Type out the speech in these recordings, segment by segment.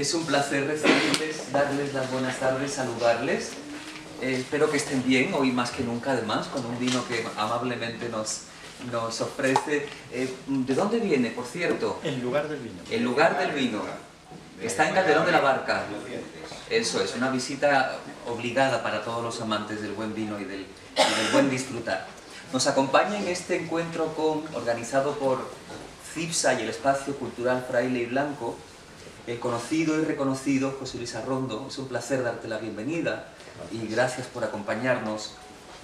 Es un placer recibirles, darles las buenas tardes, saludarles. Espero que estén bien, hoy más que nunca además, con un vino que amablemente nos ofrece. ¿De dónde viene, por cierto? El lugar del vino. El lugar del vino. Está en Calderón de la Barca. Eso es, una visita obligada para todos los amantes del buen vino y del buen disfrutar. Nos acompaña en este encuentro organizado por CIPSA y el Espacio Cultural Fraile y Blanco, el conocido y reconocido José Luis Arrondo. Es un placer darte la bienvenida y gracias por acompañarnos.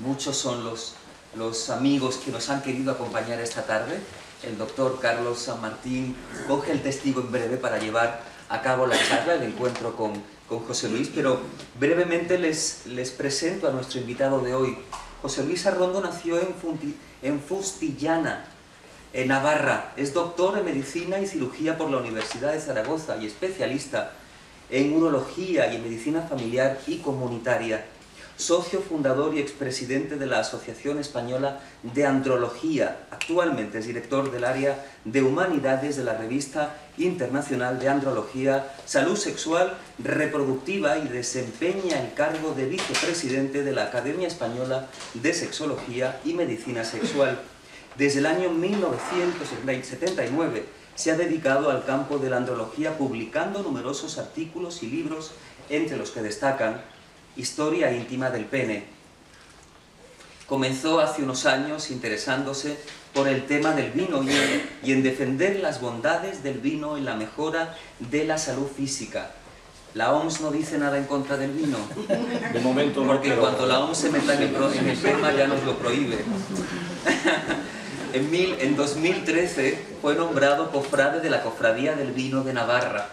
Muchos son los amigos que nos han querido acompañar esta tarde. El doctor Carlos San Martín coge el testigo en breve para llevar a cabo la charla, el encuentro con José Luis, pero brevemente les presento a nuestro invitado de hoy. José Luis Arrondo nació en Fustillana, en Navarra. Es doctor en Medicina y Cirugía por la Universidad de Zaragoza y especialista en Urología y en Medicina Familiar y Comunitaria. Socio fundador y expresidente de la Asociación Española de Andrología. Actualmente es director del área de Humanidades de la Revista Internacional de Andrología, Salud Sexual Reproductiva y desempeña el cargo de vicepresidente de la Academia Española de Sexología y Medicina Sexual. Desde el año 1979 se ha dedicado al campo de la andrología, publicando numerosos artículos y libros, entre los que destacan Historia íntima del pene. Comenzó hace unos años interesándose por el tema del vino y en defender las bondades del vino en la mejora de la salud física. La OMS no dice nada en contra del vino. De momento no, porque cuando la OMS se meta en el tema ya nos lo prohíbe. En 2013 fue nombrado cofrade de la Cofradía del Vino de Navarra.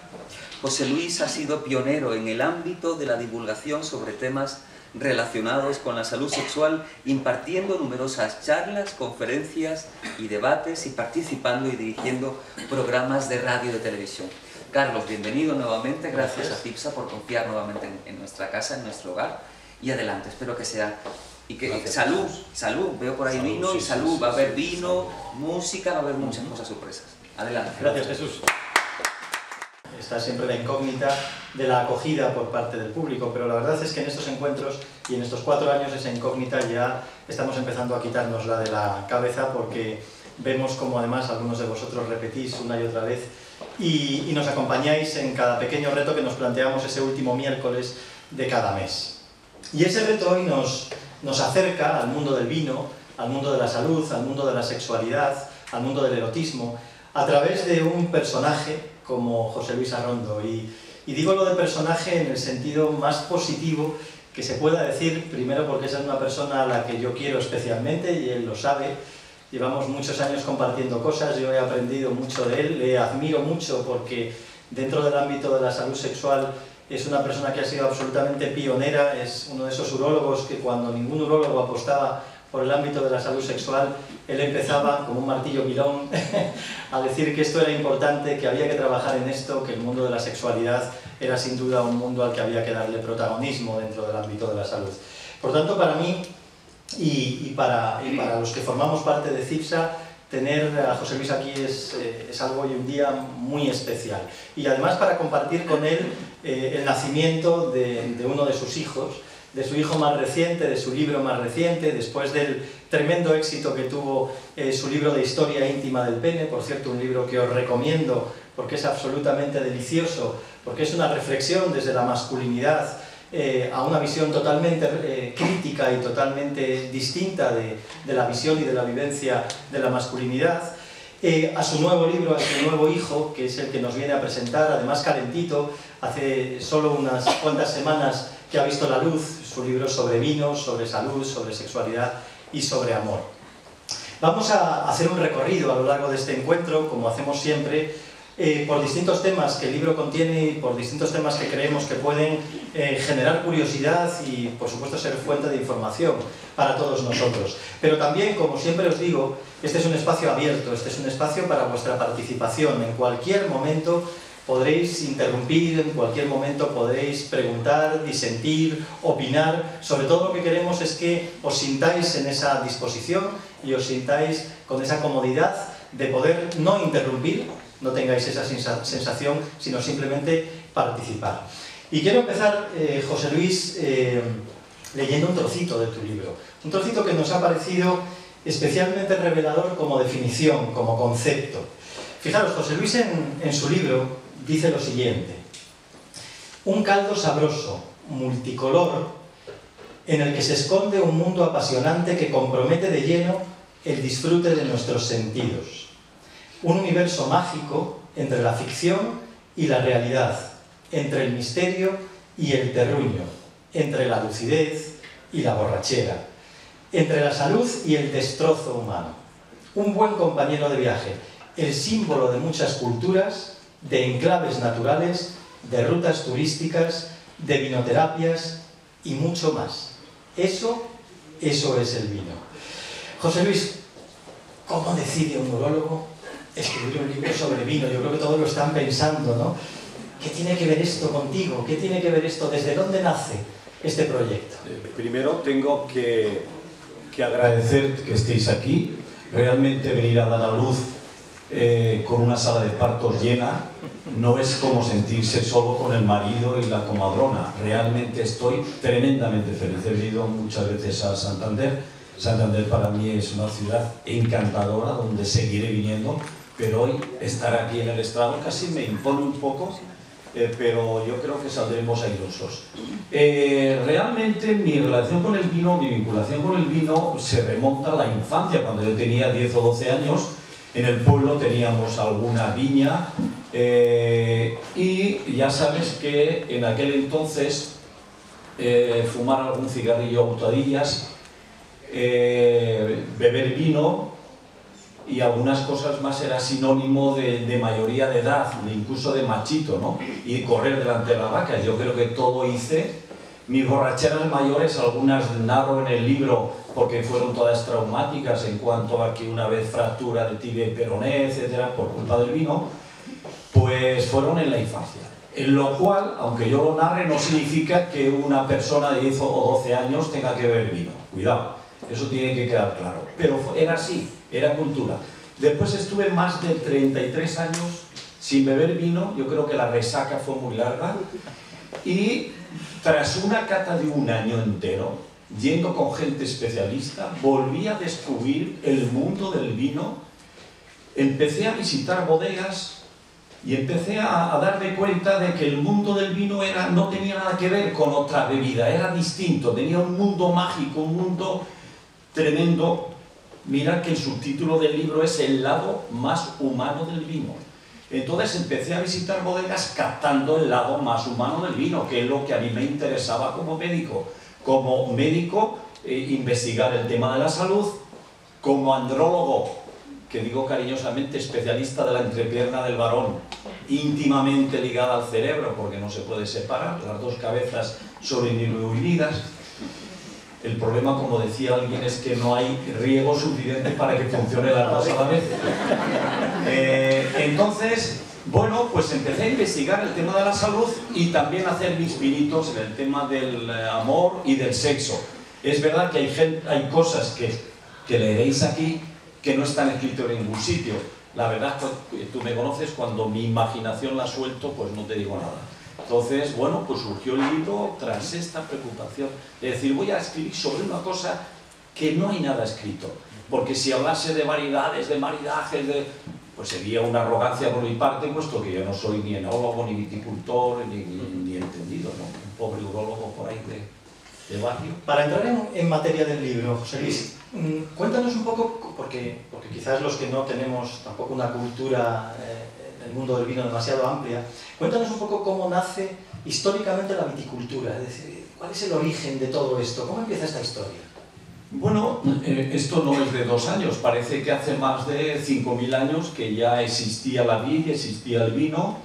José Luis ha sido pionero en el ámbito de la divulgación sobre temas relacionados con la salud sexual, impartiendo numerosas charlas, conferencias y debates y participando y dirigiendo programas de radio y de televisión. Carlos, bienvenido nuevamente, gracias a CIPSA por confiar nuevamente en nuestra casa, en nuestro hogar, y adelante, espero que sea... Y que salud, veo por ahí vino y salud, va a haber vino, música, va a haber muchas cosas sorpresas. Adelante. Gracias, Jesús. Está siempre la incógnita de la acogida por parte del público, pero la verdad es que en estos encuentros y en estos 4 años esa incógnita ya estamos empezando a quitárnosla de la cabeza, porque vemos como además algunos de vosotros repetís una y otra vez y nos acompañáis en cada pequeño reto que nos planteamos ese último miércoles de cada mes. Y ese reto hoy nos acerca al mundo del vino, al mundo de la salud, al mundo de la sexualidad, al mundo del erotismo, a través de un personaje como José Luis Arrondo. Y digo lo de personaje en el sentido más positivo que se pueda decir, primero porque es una persona a la que yo quiero especialmente y él lo sabe. Llevamos muchos años compartiendo cosas, yo he aprendido mucho de él, le admiro mucho porque dentro del ámbito de la salud sexual es una persona que ha sido absolutamente pionera, es uno de esos urólogos que cuando ningún urólogo apostaba por el ámbito de la salud sexual, él empezaba como un martillo pilón a decir que esto era importante, que había que trabajar en esto, que el mundo de la sexualidad era sin duda un mundo al que había que darle protagonismo dentro del ámbito de la salud. Por tanto, para mí y para los que formamos parte de CIPSA, tener a José Luis aquí es algo hoy un día muy especial. Y además para compartir con él el nacimiento de uno de sus hijos, de su hijo más reciente, de su libro más reciente, después del tremendo éxito que tuvo su libro de Historia íntima del pene. Por cierto, un libro que os recomiendo porque es absolutamente delicioso, porque es una reflexión desde la masculinidad a una visión totalmente crítica y totalmente distinta de la visión y de la vivencia de la masculinidad, a su nuevo libro, a su nuevo hijo, que es el que nos viene a presentar, además calentito, hace solo unas cuantas semanas que ha visto la luz, su libro sobre vino, sobre salud, sobre sexualidad y sobre amor. Vamos a hacer un recorrido a lo largo de este encuentro, como hacemos siempre, por distintos temas que el libro contiene y por distintos temas que creemos que pueden generar curiosidad y, por supuesto, ser fuente de información para todos nosotros. Pero también, como siempre os digo, este es un espacio abierto, este es un espacio para vuestra participación. En cualquier momento podréis interrumpir, en cualquier momento podréis preguntar, disentir, opinar. Sobre todo lo que queremos es que os sintáis en esa disposición y os sintáis con esa comodidad de poder no interrumpir, no tengáis esa sensación, sino simplemente participar. Y quiero empezar, José Luis, leyendo un trocito de tu libro. Un trocito que nos ha parecido especialmente revelador como definición, como concepto. Fijaros, José Luis en su libro dice lo siguiente: un caldo sabroso, multicolor, en el que se esconde un mundo apasionante que compromete de lleno el disfrute de nuestros sentidos. Un universo mágico entre la ficción y la realidad, entre el misterio y el terruño, entre la lucidez y la borrachera, entre la salud y el destrozo humano. Un buen compañero de viaje, el símbolo de muchas culturas, de enclaves naturales, de rutas turísticas, de vinoterapias y mucho más. Eso es el vino. José Luis, ¿cómo decide un urólogo escribir un libro sobre vino? Yo creo que todos lo están pensando, ¿no? ¿Qué tiene que ver esto contigo? ¿Qué tiene que ver esto? ¿Desde dónde nace este proyecto? Primero tengo que agradecer que estéis aquí. Realmente venir a dar a luz con una sala de partos llena no es como sentirse solo con el marido y la comadrona. Realmente estoy tremendamente feliz. He venido muchas veces a Santander. Santander para mí es una ciudad encantadora donde seguiré viniendo, pero hoy estar aquí en el estrado casi me impone un poco, pero yo creo que saldremos airosos. Realmente mi relación con el vino, mi vinculación con el vino se remonta a la infancia. Cuando yo tenía 10 o 12 años, en el pueblo teníamos alguna viña y ya sabes que en aquel entonces fumar algún cigarrillo a hurtadillas, beber vino y algunas cosas más era sinónimo de mayoría de edad, incluso de machito, ¿no? Y correr delante de la vaca. Yo creo que todo hice. Mis borracheras mayores, algunas narro en el libro porque fueron todas traumáticas en cuanto a que una vez fractura de tibia y peroné, etcétera, por culpa del vino, pues fueron en la infancia. En lo cual, aunque yo lo narre, no significa que una persona de 10 o 12 años tenga que beber vino. Cuidado, eso tiene que quedar claro. Pero era así, era cultura. Después estuve más de 33 años sin beber vino. Yo creo que la resaca fue muy larga. Y tras una cata de un año entero, yendo con gente especialista, volví a descubrir el mundo del vino. Empecé a visitar bodegas y empecé a darme cuenta de que el mundo del vino no tenía nada que ver con otra bebida, era distinto, tenía un mundo mágico, un mundo tremendo. Mira que el subtítulo del libro es El lado más humano del vino. Entonces empecé a visitar bodegas captando el lado más humano del vino, que es lo que a mí me interesaba como médico. Como médico, investigar el tema de la salud. Como andrólogo, que digo cariñosamente, especialista de la entrepierna del varón, íntimamente ligada al cerebro, porque no se puede separar, las dos cabezas son unidas. El problema, como decía alguien, es que no hay riego suficiente para que funcione las dos a la vez. Entonces, bueno, pues empecé a investigar el tema de la salud y también a hacer mis pinitos en el tema del amor y del sexo. Es verdad que hay cosas que leeréis aquí que no están escritas en ningún sitio. La verdad, pues, tú me conoces, cuando mi imaginación la suelto, pues no te digo nada. Entonces, bueno, pues surgió el libro tras esta preocupación de decir, voy a escribir sobre una cosa que no hay nada escrito, porque si hablase de variedades, de maridajes, pues sería una arrogancia por mi parte, puesto que yo no soy ni enólogo, ni viticultor, ni entendido, ¿no? Un pobre urólogo por ahí de barrio. Para entrar en materia del libro, José Luis, cuéntanos un poco, porque quizás los que no tenemos tampoco una cultura en el mundo del vino demasiado amplia, cuéntanos un poco cómo nace históricamente la viticultura, es decir, ¿cuál es el origen de todo esto? ¿Cómo empieza esta historia? Bueno, esto no es de 2 años, parece que hace más de 5.000 años que ya existía la vid, existía el vino.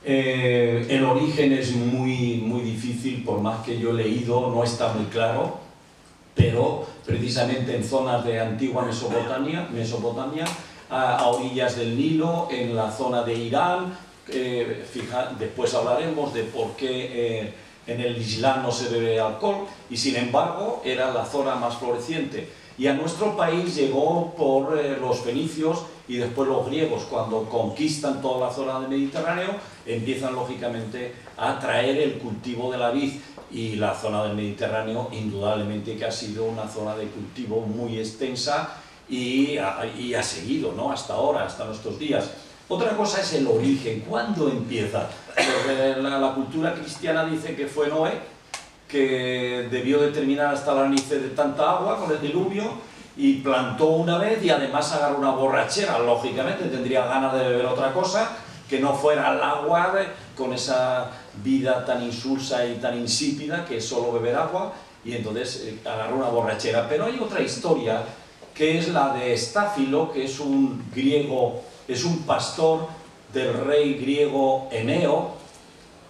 El origen es muy difícil, por más que yo he leído, no está muy claro, pero precisamente en zonas de antigua Mesopotamia, a orillas del Nilo, en la zona de Irán, después hablaremos de por qué en el Islam no se bebe alcohol, y sin embargo era la zona más floreciente. Y a nuestro país llegó por los fenicios y después los griegos. Cuando conquistan toda la zona del Mediterráneo, empiezan lógicamente a traer el cultivo de la vid, y la zona del Mediterráneo indudablemente que ha sido una zona de cultivo muy extensa y ha seguido, ¿no?, hasta ahora, hasta nuestros días. Otra cosa es el origen, ¿cuándo empieza? La cultura cristiana dice que fue Noé, que debió de terminar hasta la narices de tanta agua con el diluvio, y plantó una vez y además agarró una borrachera, lógicamente tendría ganas de beber otra cosa que no fuera el agua con esa vida tan insulsa y tan insípida que es solo beber agua, y entonces agarró una borrachera. Pero hay otra historia que es la de Estáfilo, que es un griego, es un pastor del rey griego Eneo,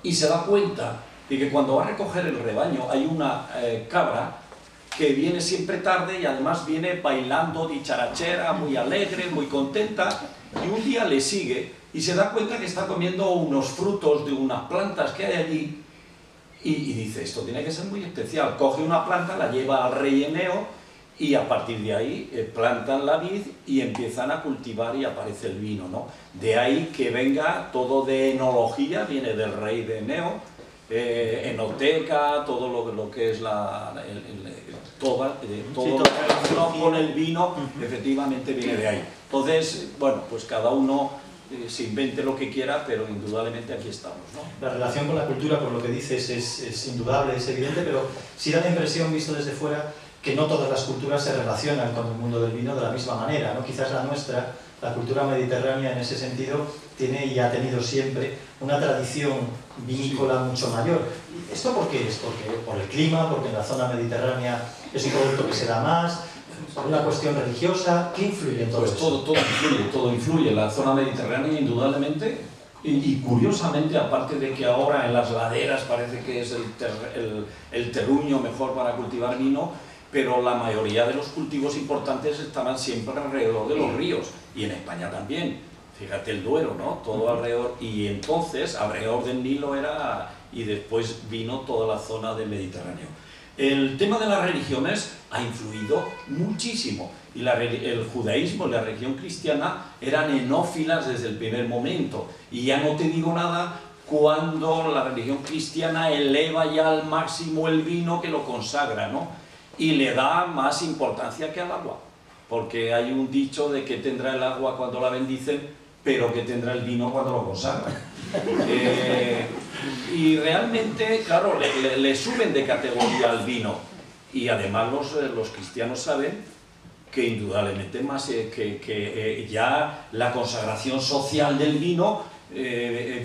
y se da cuenta de que cuando va a recoger el rebaño hay una cabra que viene siempre tarde y además viene bailando dicharachera, muy alegre, muy contenta, y un día le sigue y se da cuenta que está comiendo unos frutos de unas plantas que hay allí, y dice, esto tiene que ser muy especial. Coge una planta, la lleva al rey Eneo, y a partir de ahí plantan la vid y empiezan a cultivar y aparece el vino, ¿no? De ahí que venga todo de enología, viene del rey de Eneo, enoteca, todo lo que es todo relacionado con el vino, efectivamente viene de ahí. Entonces, bueno, pues cada uno se invente lo que quiera, pero indudablemente aquí estamos, ¿no? La relación con la cultura, por lo que dices, es indudable, es evidente, pero sí da la impresión, visto desde fuera, que no todas las culturas se relacionan con el mundo del vino de la misma manera, ¿no? Quizás la nuestra, la cultura mediterránea en ese sentido, tiene y ha tenido siempre una tradición vinícola mucho mayor. ¿Esto por qué es? ¿Por el clima? ¿Porque en la zona mediterránea es un producto que se da más? ¿Por una cuestión religiosa? ¿Qué influye en todo eso? Pues todo influye. La zona mediterránea indudablemente, y curiosamente, aparte de que ahora en las laderas parece que es el terruño mejor para cultivar vino, pero la mayoría de los cultivos importantes estaban siempre alrededor de los ríos, y en España también. Fíjate el Duero, ¿no? Todo alrededor, y entonces alrededor del Nilo era, y después vino toda la zona del Mediterráneo. El tema de las religiones ha influido muchísimo, y el judaísmo y la religión cristiana eran enófilas desde el primer momento, y ya no te digo nada cuando la religión cristiana eleva ya al máximo el vino, que lo consagra, ¿no? Y le da más importancia que al agua, porque hay un dicho de que tendrá el agua cuando la bendicen, pero que tendrá el vino cuando lo consagran. Y realmente, claro, le suben de categoría al vino, y además los cristianos saben que indudablemente más que ya la consagración social del vino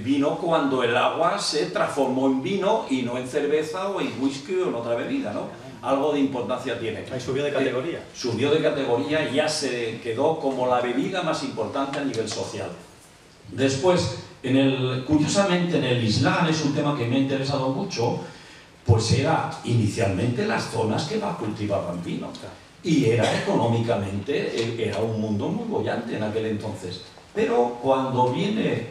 vino cuando el agua se transformó en vino y no en cerveza o en whisky o en otra bebida, ¿no? Algo de importancia tiene. Ahí subió de categoría. Subió de categoría y ya se quedó como la bebida más importante a nivel social. Después, curiosamente, en el Islam, es un tema que me ha interesado mucho, pues era inicialmente las zonas que más cultivaban vino. Y era económicamente, era un mundo muy boyante en aquel entonces. Pero cuando viene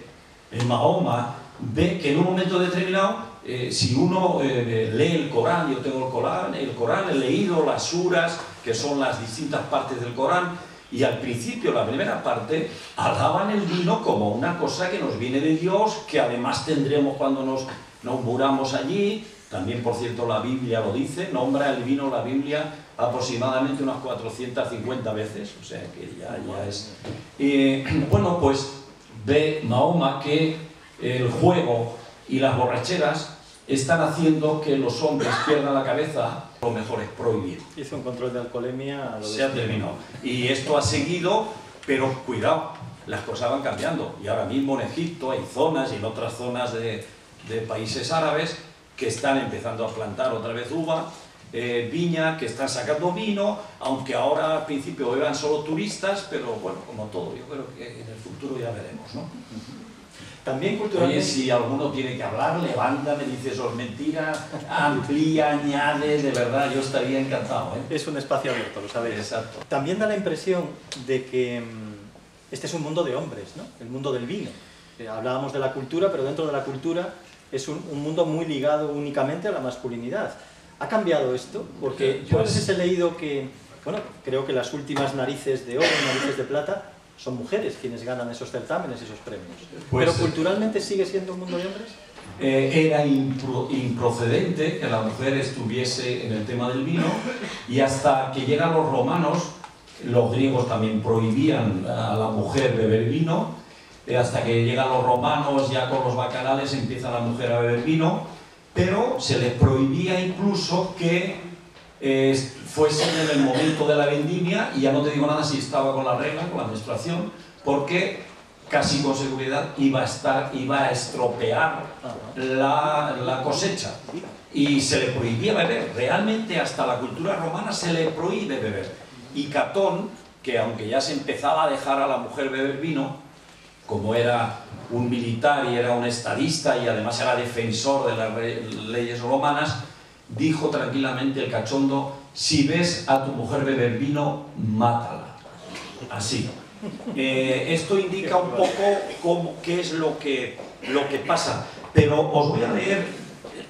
Mahoma, ve que en un momento determinado, si uno lee el Corán, yo tengo el Corán, he leído las suras, que son las distintas partes del Corán, y al principio, la primera parte, alaban el vino como una cosa que nos viene de Dios, que además tendremos cuando nos muramos allí. También, por cierto, la Biblia lo dice, nombra el vino la Biblia aproximadamente unas 450 veces, o sea que ya es... bueno, pues ve Mahoma que el juego y las borracheras están haciendo que los hombres pierdan la cabeza. Lo mejor es prohibir. Hizo un control de alcoholemia. Se ha terminado. Y esto ha seguido, pero cuidado, las cosas van cambiando. Y ahora mismo en Egipto hay zonas y en otras zonas de países árabes que están empezando a plantar otra vez uva, viña, que están sacando vino, aunque ahora al principio beban solo turistas, pero bueno, como todo, yo creo que en el futuro ya veremos, ¿no? También culturalmente... Oye, si alguno tiene que hablar, levanta, me dice eso es mentira, amplía, añade, de verdad, yo estaría encantado, ¿eh? Es un espacio abierto, lo sabéis. Exacto. También da la impresión de que este es un mundo de hombres, ¿no? El mundo del vino. Hablábamos de la cultura, pero dentro de la cultura es un mundo muy ligado únicamente a la masculinidad. ¿Ha cambiado esto? Porque yo a veces he leído que, bueno, creo que las últimas narices de oro, narices de plata, son mujeres quienes ganan esos certámenes y esos premios. Pues, ¿pero culturalmente sigue siendo un mundo de hombres? Era improcedente que la mujer estuviese en el tema del vino, y hasta que llegan los romanos, los griegos también prohibían a la mujer beber vino, hasta que llegan los romanos ya con los bacanales empieza la mujer a beber vino, pero se les prohibía incluso que fuesen en el momento de la vendimia, y ya no te digo nada si estaba con la regla, con la menstruación, porque casi con seguridad iba a estropear la cosecha, y se le prohibía beber. Realmente hasta la cultura romana se le prohíbe beber. Y Catón, que aunque ya se empezaba a dejar a la mujer beber vino, como era un militar y era un estadista y además era defensor de las leyes romanas, dijo tranquilamente el cachondo: si ves a tu mujer beber vino, mátala. Así. Esto indica un poco qué es lo que pasa. Pero os voy a leer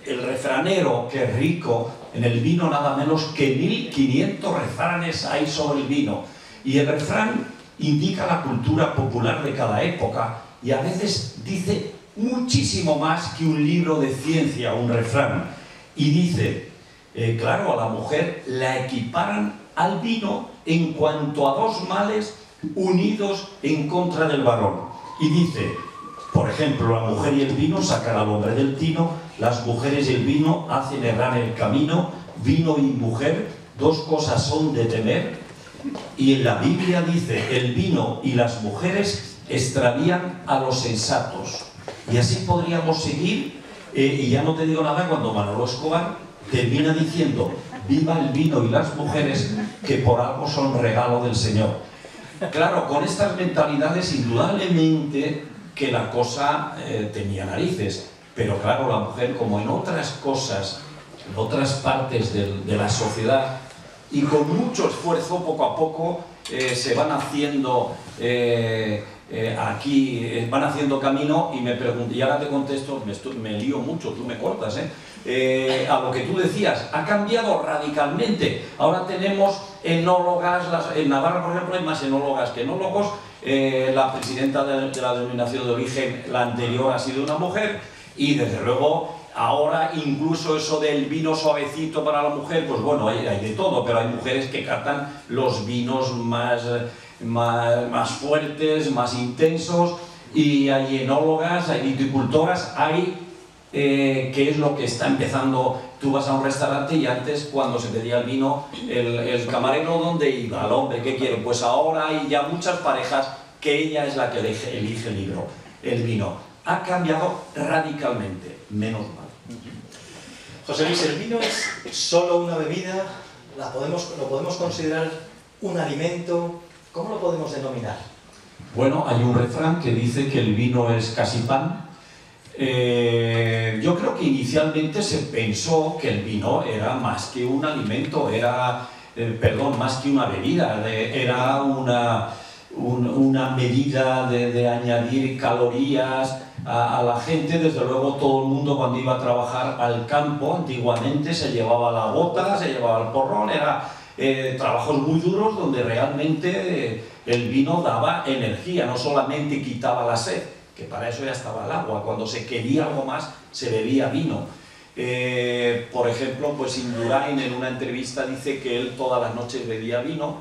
el refranero, que es rico en el vino, nada menos que 1500 refranes hay sobre el vino. Y el refrán indica la cultura popular de cada época, y a veces dice muchísimo más que un libro de ciencia, un refrán. Y dice, claro, a la mujer la equiparan al vino en cuanto a dos males unidos en contra del varón. Y dice, por ejemplo, la mujer y el vino sacan al hombre del tino, las mujeres y el vino hacen errar el camino, vino y mujer, dos cosas son de temer. Y en la Biblia dice, el vino y las mujeres extravían a los sensatos. Y así podríamos seguir, y ya no te digo nada cuando Manolo Escobar termina diciendo, viva el vino y las mujeres, que por algo son regalo del Señor. Claro, con estas mentalidades indudablemente que la cosa tenía narices, pero claro, la mujer, como en otras cosas, en otras partes de la sociedad, y con mucho esfuerzo, poco a poco, se van haciendo van haciendo camino. Y me pregunto, y ahora te contesto, me lío mucho, tú me cortas, a lo que tú decías, ha cambiado radicalmente. Ahora tenemos enólogas, en Navarra, por ejemplo, hay más enólogas que enólogos. La presidenta de la denominación de origen, la anterior, ha sido una mujer, y desde luego ahora incluso eso del vino suavecito para la mujer, pues bueno, hay de todo, pero hay mujeres que catan los vinos más fuertes, más intensos, y hay enólogas, hay viticultoras, hay que es lo que está empezando. Tú vas a un restaurante y antes, cuando se pedía el vino, el camarero, ¿dónde iba? Al hombre, ¿qué quiere? Pues ahora hay ya muchas parejas que ella es la que elige el vino. Ha cambiado radicalmente, menos mal. José Luis, ¿el vino es solo una bebida? ¿Lo podemos considerar un alimento? ¿Cómo lo podemos denominar? Bueno, hay un refrán que dice que el vino es casi pan. Yo creo que inicialmente se pensó que el vino era más que un alimento, más que una bebida, era una medida de añadir calorías a la gente. Desde luego, todo el mundo, cuando iba a trabajar al campo antiguamente, se llevaba la bota, se llevaba el porrón, trabajos muy duros donde realmente el vino daba energía, no solamente quitaba la sed, que para eso ya estaba el agua. Cuando se quería algo más, se bebía vino. Por ejemplo, pues Indurain en una entrevista dice que él todas las noches bebía vino,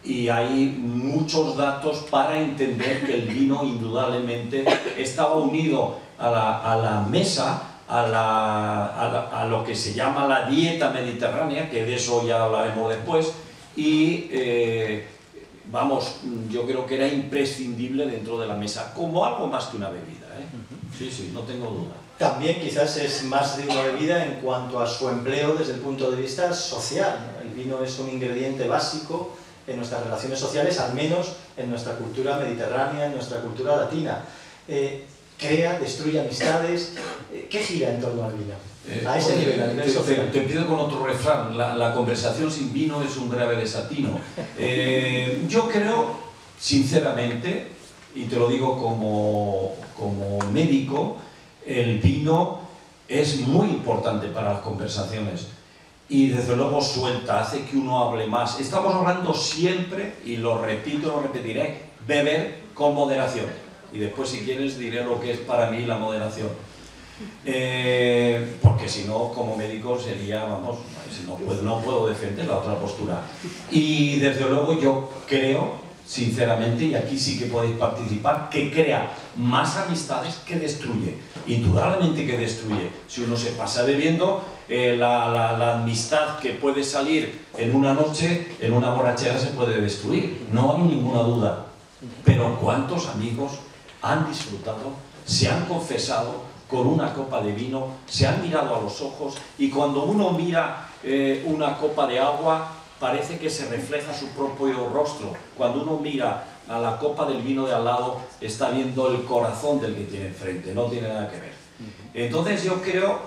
y hay muchos datos para entender que el vino indudablemente estaba unido a la mesa, a lo que se llama la dieta mediterránea, que de eso ya hablaremos después, y yo creo que era imprescindible dentro de la mesa, como algo más que una bebida, Sí, no tengo duda. También quizás es más de una bebida en cuanto a su empleo desde el punto de vista social, ¿no? El vino es un ingrediente básico en nuestras relaciones sociales, al menos en nuestra cultura mediterránea, en nuestra cultura latina. Destruye amistades. ¿Qué gira en torno al vino? A ese nivel, a nivel social. Te pido con otro refrán: la conversación sin vino es un grave desatino. Yo creo, sinceramente, y te lo digo como médico, el vino es muy importante para las conversaciones y desde luego suelta, hace que uno hable más. Estamos hablando siempre, y lo repito, lo repetiré, beber con moderación. Y después, si quieres, diré lo que es para mí la moderación. Porque si no, como médico sería, vamos, no puedo defender la otra postura. Y desde luego yo creo, sinceramente, y aquí sí que podéis participar, que crea más amistades que destruye. Indudablemente que destruye. Si uno se pasa bebiendo, la amistad que puede salir en una noche, en una borrachera, se puede destruir. No hay ninguna duda. Pero ¿cuántos amigos han disfrutado, se han confesado con una copa de vino, se han mirado a los ojos, y cuando uno mira una copa de agua, parece que se refleja su propio rostro? Cuando uno mira a la copa del vino de al lado, está viendo el corazón del que tiene enfrente, no tiene nada que ver. Entonces yo creo,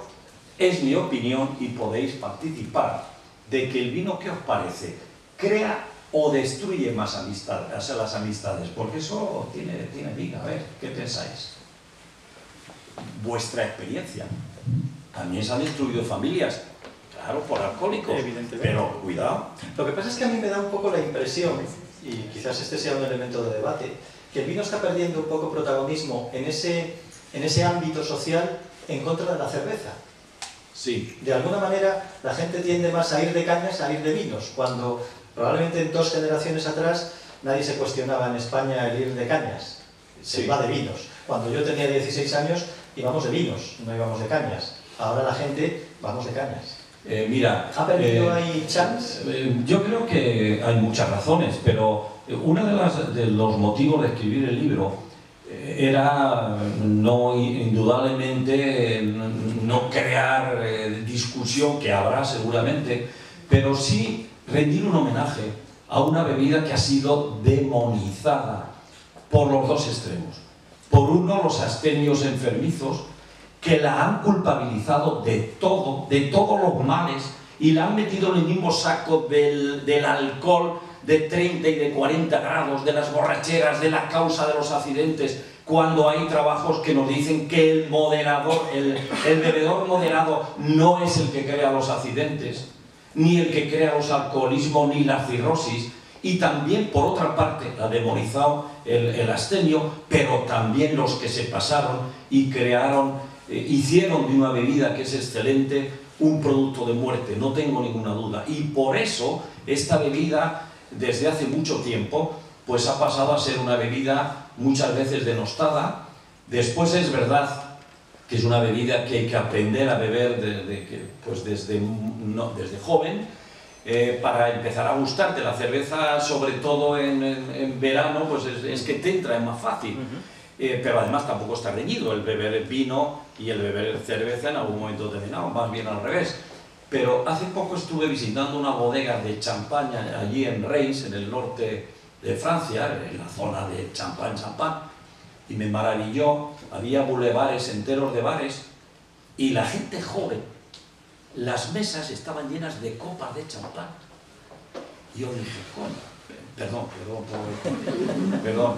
es mi opinión, y podéis participar, de que el vino, ¿qué os parece? ¿Crea o destruye más amistades, las amistades? Porque eso tiene liga. A ver, ¿qué pensáis? Vuestra experiencia. También se han destruido familias, claro, por alcohólicos, evidentemente. Pero cuidado. Lo que pasa es que a mí me da un poco la impresión, y quizás este sea un elemento de debate, que el vino está perdiendo un poco protagonismo en ese ámbito social en contra de la cerveza. Sí. De alguna manera la gente tiende más a ir de cañas a ir de vinos, cuando probablemente en 2 generaciones atrás nadie se cuestionaba en España el ir de cañas, se va de vinos. Cuando yo tenía 16 años íbamos de vinos, no íbamos de cañas. Ahora la gente vamos de cañas. Mira, ¿Ha perdido ahí chance? Yo creo que hay muchas razones, pero uno de los motivos de escribir el libro era indudablemente no crear discusión, que habrá seguramente, pero sí rendir un homenaje a una bebida que ha sido demonizada por los dos extremos. Por uno, los abstemios enfermizos, que la han culpabilizado de todos los males, y la han metido en el mismo saco del alcohol de 30 y de 40 grados, de las borracheras, de la causa de los accidentes, cuando hay trabajos que nos dicen que el moderador, el bebedor moderado no es el que crea los accidentes, ni el que crea los alcoholismos, ni la cirrosis. Y también, por otra parte, ha demonizado el abstemio, pero también los que se pasaron y hicieron de una bebida que es excelente un producto de muerte, no tengo ninguna duda. Y por eso esta bebida, desde hace mucho tiempo, pues ha pasado a ser una bebida muchas veces denostada. Después es verdad que es una bebida que hay que aprender a beber desde joven, para empezar a gustarte. La cerveza, sobre todo en verano, pues es que te entra, es más fácil. Pero además tampoco está reñido el beber vino y el beber cerveza en algún momento determinado, más bien al revés. Pero hace poco estuve visitando una bodega de champaña allí en Reims, en el norte de Francia, en la zona de champán, y me maravilló. Había bulevares enteros de bares, y la gente joven, las mesas estaban llenas de copas de champán. Y yo dije, perdón,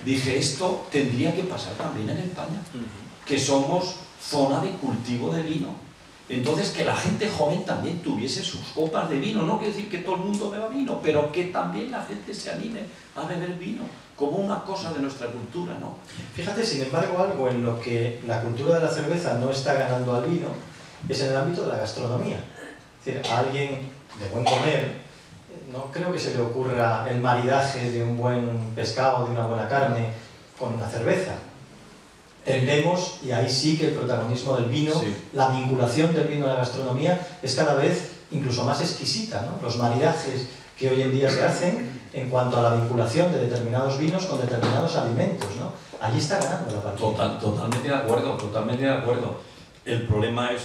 dije, esto tendría que pasar también en España, que somos zona de cultivo de vino. Entonces, que la gente joven también tuviese sus copas de vino. No quiere decir que todo el mundo beba vino, pero que también la gente se anime a beber vino, como una cosa de nuestra cultura, ¿no? Fíjate, sin embargo, algo en lo que la cultura de la cerveza no está ganando al vino es en el ámbito de la gastronomía. Es decir, a alguien de buen comer, no creo que se le ocurra el maridaje de un buen pescado, de una buena carne, con una cerveza. Tendemos, y ahí sí que el protagonismo del vino, sí, la vinculación del vino a la gastronomía es cada vez incluso más exquisita, ¿no? Los maridajes que hoy en día se hacen en cuanto a la vinculación de determinados vinos con determinados alimentos, ¿no? Allí está ganando la partida. Totalmente de acuerdo. El problema es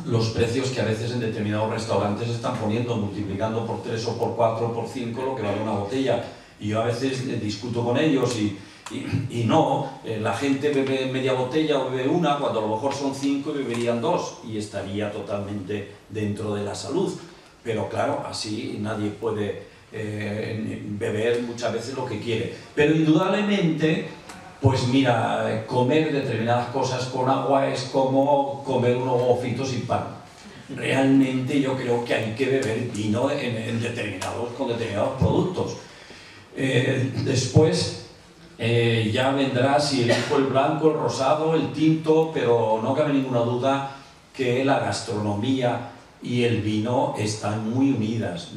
los precios que a veces en determinados restaurantes están poniendo, multiplicando por 3 o por 4 o por 5 lo que vale una botella. Y yo a veces discuto con ellos y no, la gente bebe media botella o bebe una, cuando a lo mejor son 5 y beberían 2, y estaría totalmente dentro de la salud. Pero claro, así nadie puede beber muchas veces lo que quiere. Pero indudablemente pues mira, comer determinadas cosas con agua es como comer unos huevos fritos sin pan. Realmente yo creo que hay que beber vino con determinados productos. Después ya vendrá si elijo el blanco, el rosado, el tinto, pero no cabe ninguna duda que la gastronomía y el vino están muy unidas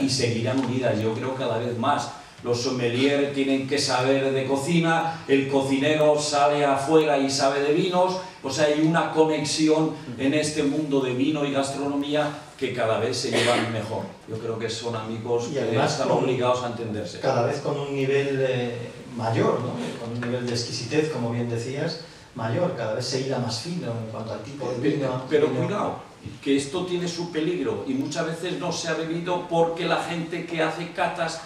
y seguirán unidas. Yo creo cada vez más. Los sommeliers tienen que saber de cocina, el cocinero sale afuera y sabe de vinos, o sea, hay una conexión en este mundo de vino y gastronomía que cada vez se llevan mejor. Yo creo que son amigos que están obligados a entenderse. Cada vez con un nivel mayor, ¿no? Con un nivel de exquisitez, como bien decías, mayor, cada vez se irá más fino en cuanto al tipo de vino. Pero cuidado, que esto tiene su peligro y muchas veces no se ha bebido porque la gente que hace catas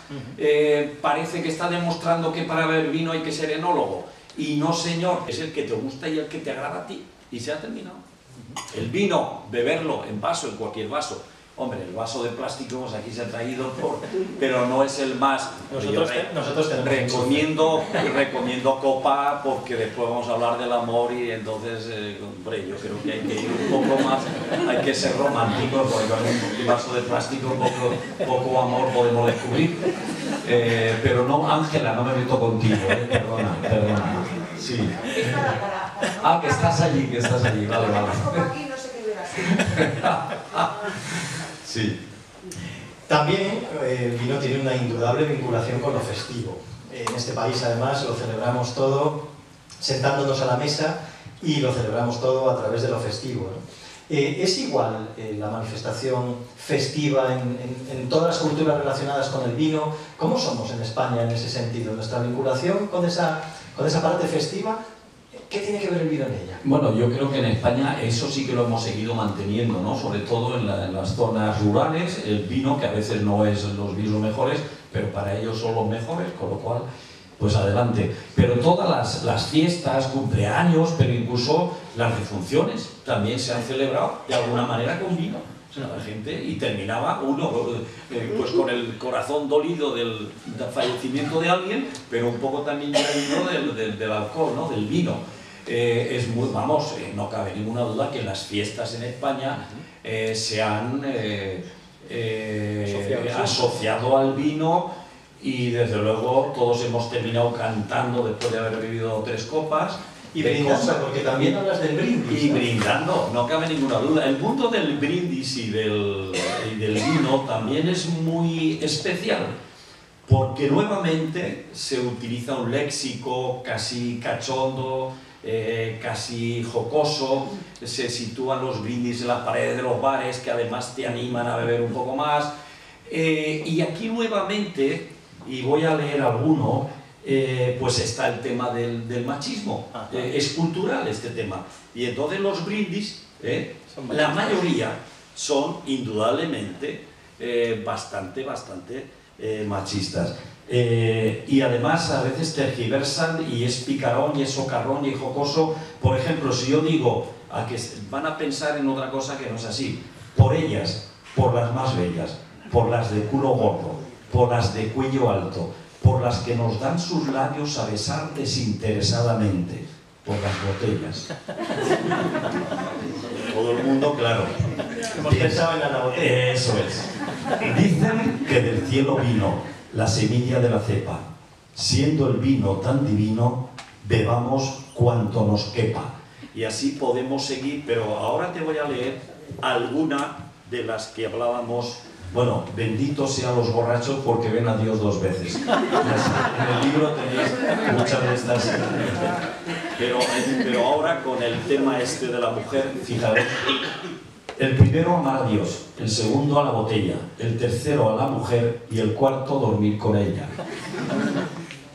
parece que está demostrando que para beber vino hay que ser enólogo. Y no, señor, es el que te gusta y el que te agrada a ti. Y se ha terminado. El vino, beberlo en vaso, en cualquier vaso. Hombre, el vaso de plástico, pues aquí se ha traído, pero no es el más... Nosotros tenemos recomiendo copa porque después vamos a hablar del amor y entonces, hombre, yo creo que hay que ir un poco más, hay que ser romántico porque con un vaso de plástico poco amor podemos descubrir. Pero no, Ángela, no me meto contigo, perdona. Sí. Ah, que estás allí, vale. Aquí no sé qué verás. Sí. También el vino tiene una indudable vinculación con lo festivo. En este país, además, lo celebramos todo sentándonos a la mesa y lo celebramos todo a través de lo festivo, ¿no? ¿Es igual la manifestación festiva en todas las culturas relacionadas con el vino? ¿Cómo somos en España en ese sentido? ¿Nuestra vinculación con esa parte festiva? ¿Qué tiene que ver el vino en ella? Bueno, yo creo que en España eso sí que lo hemos seguido manteniendo, ¿no? Sobre todo en las zonas rurales, el vino, que a veces no es los vinos mejores, pero para ellos son los mejores, con lo cual, pues adelante. Pero todas las fiestas, cumpleaños, pero incluso las defunciones también se han celebrado de alguna manera con vino. O sea, la gente, y terminaba uno pues con el corazón dolido del fallecimiento de alguien, pero un poco también ya del alcohol, ¿no? Del vino. Es muy, vamos, no cabe ninguna duda que las fiestas en España se han asociado al vino y desde luego todos hemos terminado cantando después de haber bebido 3 copas. Y brindando, porque también hablas del brindis. Y brindando, no cabe ninguna duda. El mundo del brindis y del vino también es muy especial, porque nuevamente se utiliza un léxico casi cachondo, casi jocoso, se sitúan los brindis en las paredes de los bares que además te animan a beber un poco más. Y aquí nuevamente, y voy a leer alguno, pues está el tema del machismo. Es cultural este tema. Y entonces los brindis, la mayoría son indudablemente bastante machistas. Y además a veces tergiversan y es picarón y es socarrón y jocoso. Por ejemplo, si yo digo a que van a pensar en otra cosa que no es así, por ellas, por las más bellas, por las de culo gordo, por las de cuello alto, por las que nos dan sus labios a besar desinteresadamente, por las botellas. Todo el mundo, claro. Hemos pensado en la botella. Eso es. Dicen que del cielo vino la semilla de la cepa. Siendo el vino tan divino, bebamos cuanto nos quepa. Y así podemos seguir, pero ahora te voy a leer alguna de las que hablábamos. Bueno, benditos sean los borrachos porque ven a Dios 2 veces. En el libro tenéis muchas de estas. Pero ahora con el tema este de la mujer, fijaros. El primero amar a Dios, el segundo a la botella, el tercero a la mujer y el cuarto dormir con ella.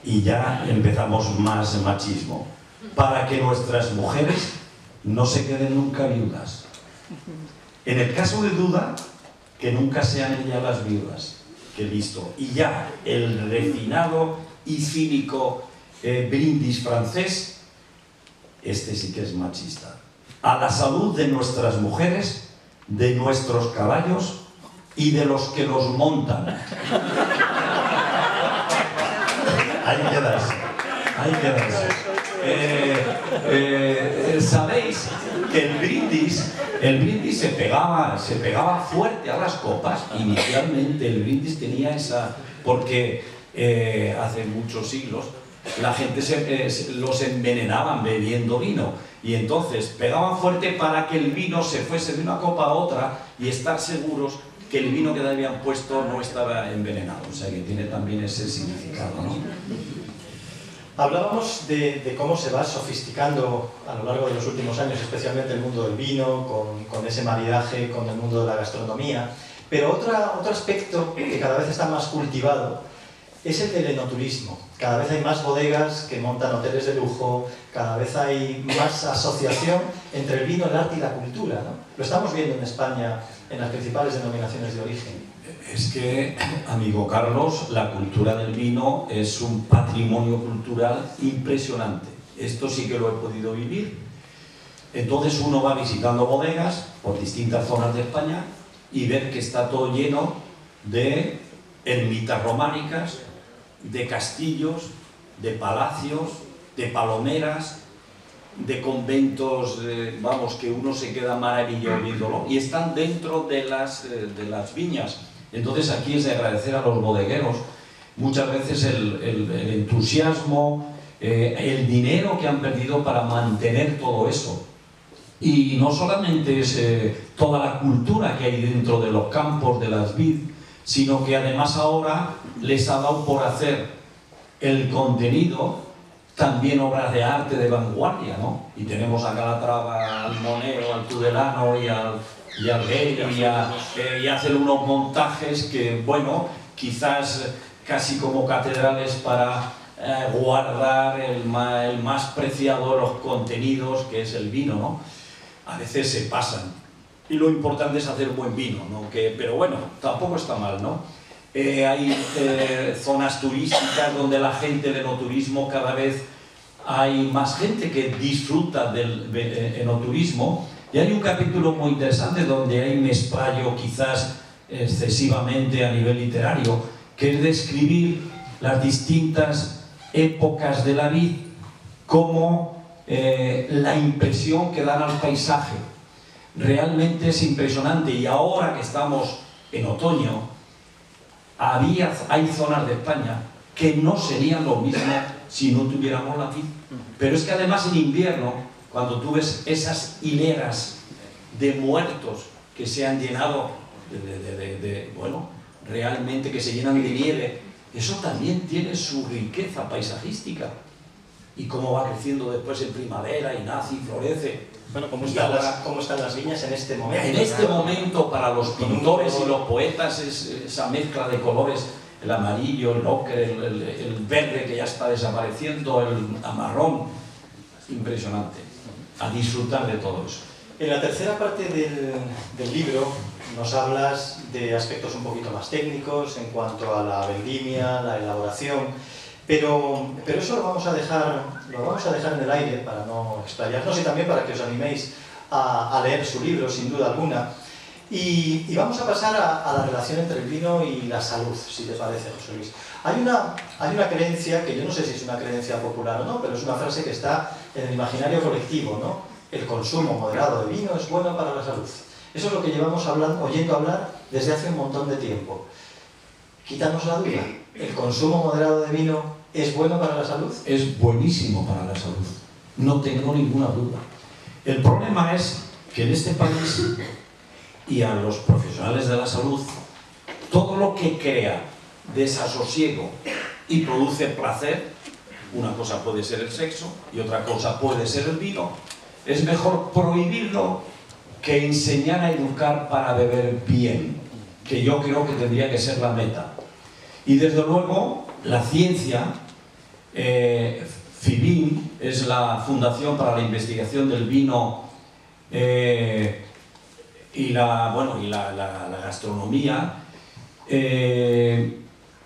Y ya empezamos más machismo. Para que nuestras mujeres no se queden nunca viudas. En el caso de duda, que nunca sean ellas las viudas, que he visto. Y ya el refinado y cínico brindis francés, este sí que es machista. A la salud de nuestras mujeres, de nuestros caballos y de los que los montan. Ahí quedas. Ahí quedáis. Sabéis que el brindis se pegaba fuerte a las copas. Inicialmente el brindis tenía esa... Porque hace muchos siglos la gente los envenenaban bebiendo vino. Y entonces pegaban fuerte para que el vino se fuese de una copa a otra y estar seguros que el vino que le habían puesto no estaba envenenado. O sea que tiene también ese significado, ¿no? Hablábamos de cómo se va sofisticando a lo largo de los últimos años, especialmente el mundo del vino, con ese maridaje con el mundo de la gastronomía. Pero otro aspecto que cada vez está más cultivado es el del enoturismo. Cada vez hay más bodegas que montan hoteles de lujo, cada vez hay más asociación entre el vino, el arte y la cultura, ¿no? Lo estamos viendo en España en las principales denominaciones de origen. Es que, amigo Carlos, la cultura del vino es un patrimonio cultural impresionante. Esto sí que lo he podido vivir. Entonces uno va visitando bodegas por distintas zonas de España y ver que está todo lleno de ermitas románicas, de castillos, de palacios, de palomeras, de conventos, vamos, que uno se queda maravillado viéndolo, y están dentro de las viñas. Entonces aquí es de agradecer a los bodegueros muchas veces el entusiasmo, el dinero que han perdido para mantener todo eso. Y no solamente es toda la cultura que hay dentro de los campos, de las vid, sino que además ahora les ha dado por hacer el contenido, también obras de arte de vanguardia, ¿no? Y tenemos a Calatrava, al Moneo, al Tudelano y al Gay, y hacen unos montajes que, bueno, quizás casi como catedrales para guardar el más preciado de los contenidos, que es el vino, ¿no? A veces se pasan. Y lo importante es hacer buen vino, ¿no? Pero bueno, tampoco está mal, ¿no? Hay zonas turísticas donde la gente del enoturismo, cada vez hay más gente que disfruta del enoturismo. Y hay un capítulo muy interesante donde ahí me explayo quizás excesivamente a nivel literario, que es describir las distintas épocas de la vid como la impresión que dan al paisaje. Realmente es impresionante, y ahora que estamos en otoño, hay zonas de España que no serían lo mismo si no tuviéramos la vid. Pero es que además en invierno, cuando tú ves esas hileras de muertos que se han llenado bueno, realmente que se llenan de nieve, eso también tiene su riqueza paisajística. Y cómo va creciendo después en primavera y nace y florece. Bueno, ¿cómo están las viñas en este momento? En este momento, para los pintores y los poetas, es esa mezcla de colores, el amarillo, el ocre, el verde que ya está desapareciendo, el marrón, impresionante. A disfrutar de todo eso. En la tercera parte del libro nos hablas de aspectos un poquito más técnicos en cuanto a la vendimia, la elaboración, pero eso lo vamos a dejar en el aire para no explayarnos, y también para que os animéis a leer su libro, sin duda alguna. Y vamos a pasar a la relación entre el vino y la salud, si te parece, José Luis. Hay una creencia, que yo no sé si es una creencia popular o no, pero es una frase que está en el imaginario colectivo, ¿no? El consumo moderado de vino es bueno para la salud. Eso es lo que llevamos oyendo hablar desde hace un montón de tiempo. Quítanos la duda. ¿El consumo moderado de vino es bueno para la salud? Es buenísimo para la salud. No tengo ninguna duda. El problema es que en este país, y a los profesionales de la salud, todo lo que crea desasosiego y produce placer, una cosa puede ser el sexo y otra cosa puede ser el vino, es mejor prohibirlo que enseñar a educar para beber bien, que yo creo que tendría que ser la meta. Y desde luego la ciencia, FIBIN es la Fundación para la Investigación del Vino y la gastronomía,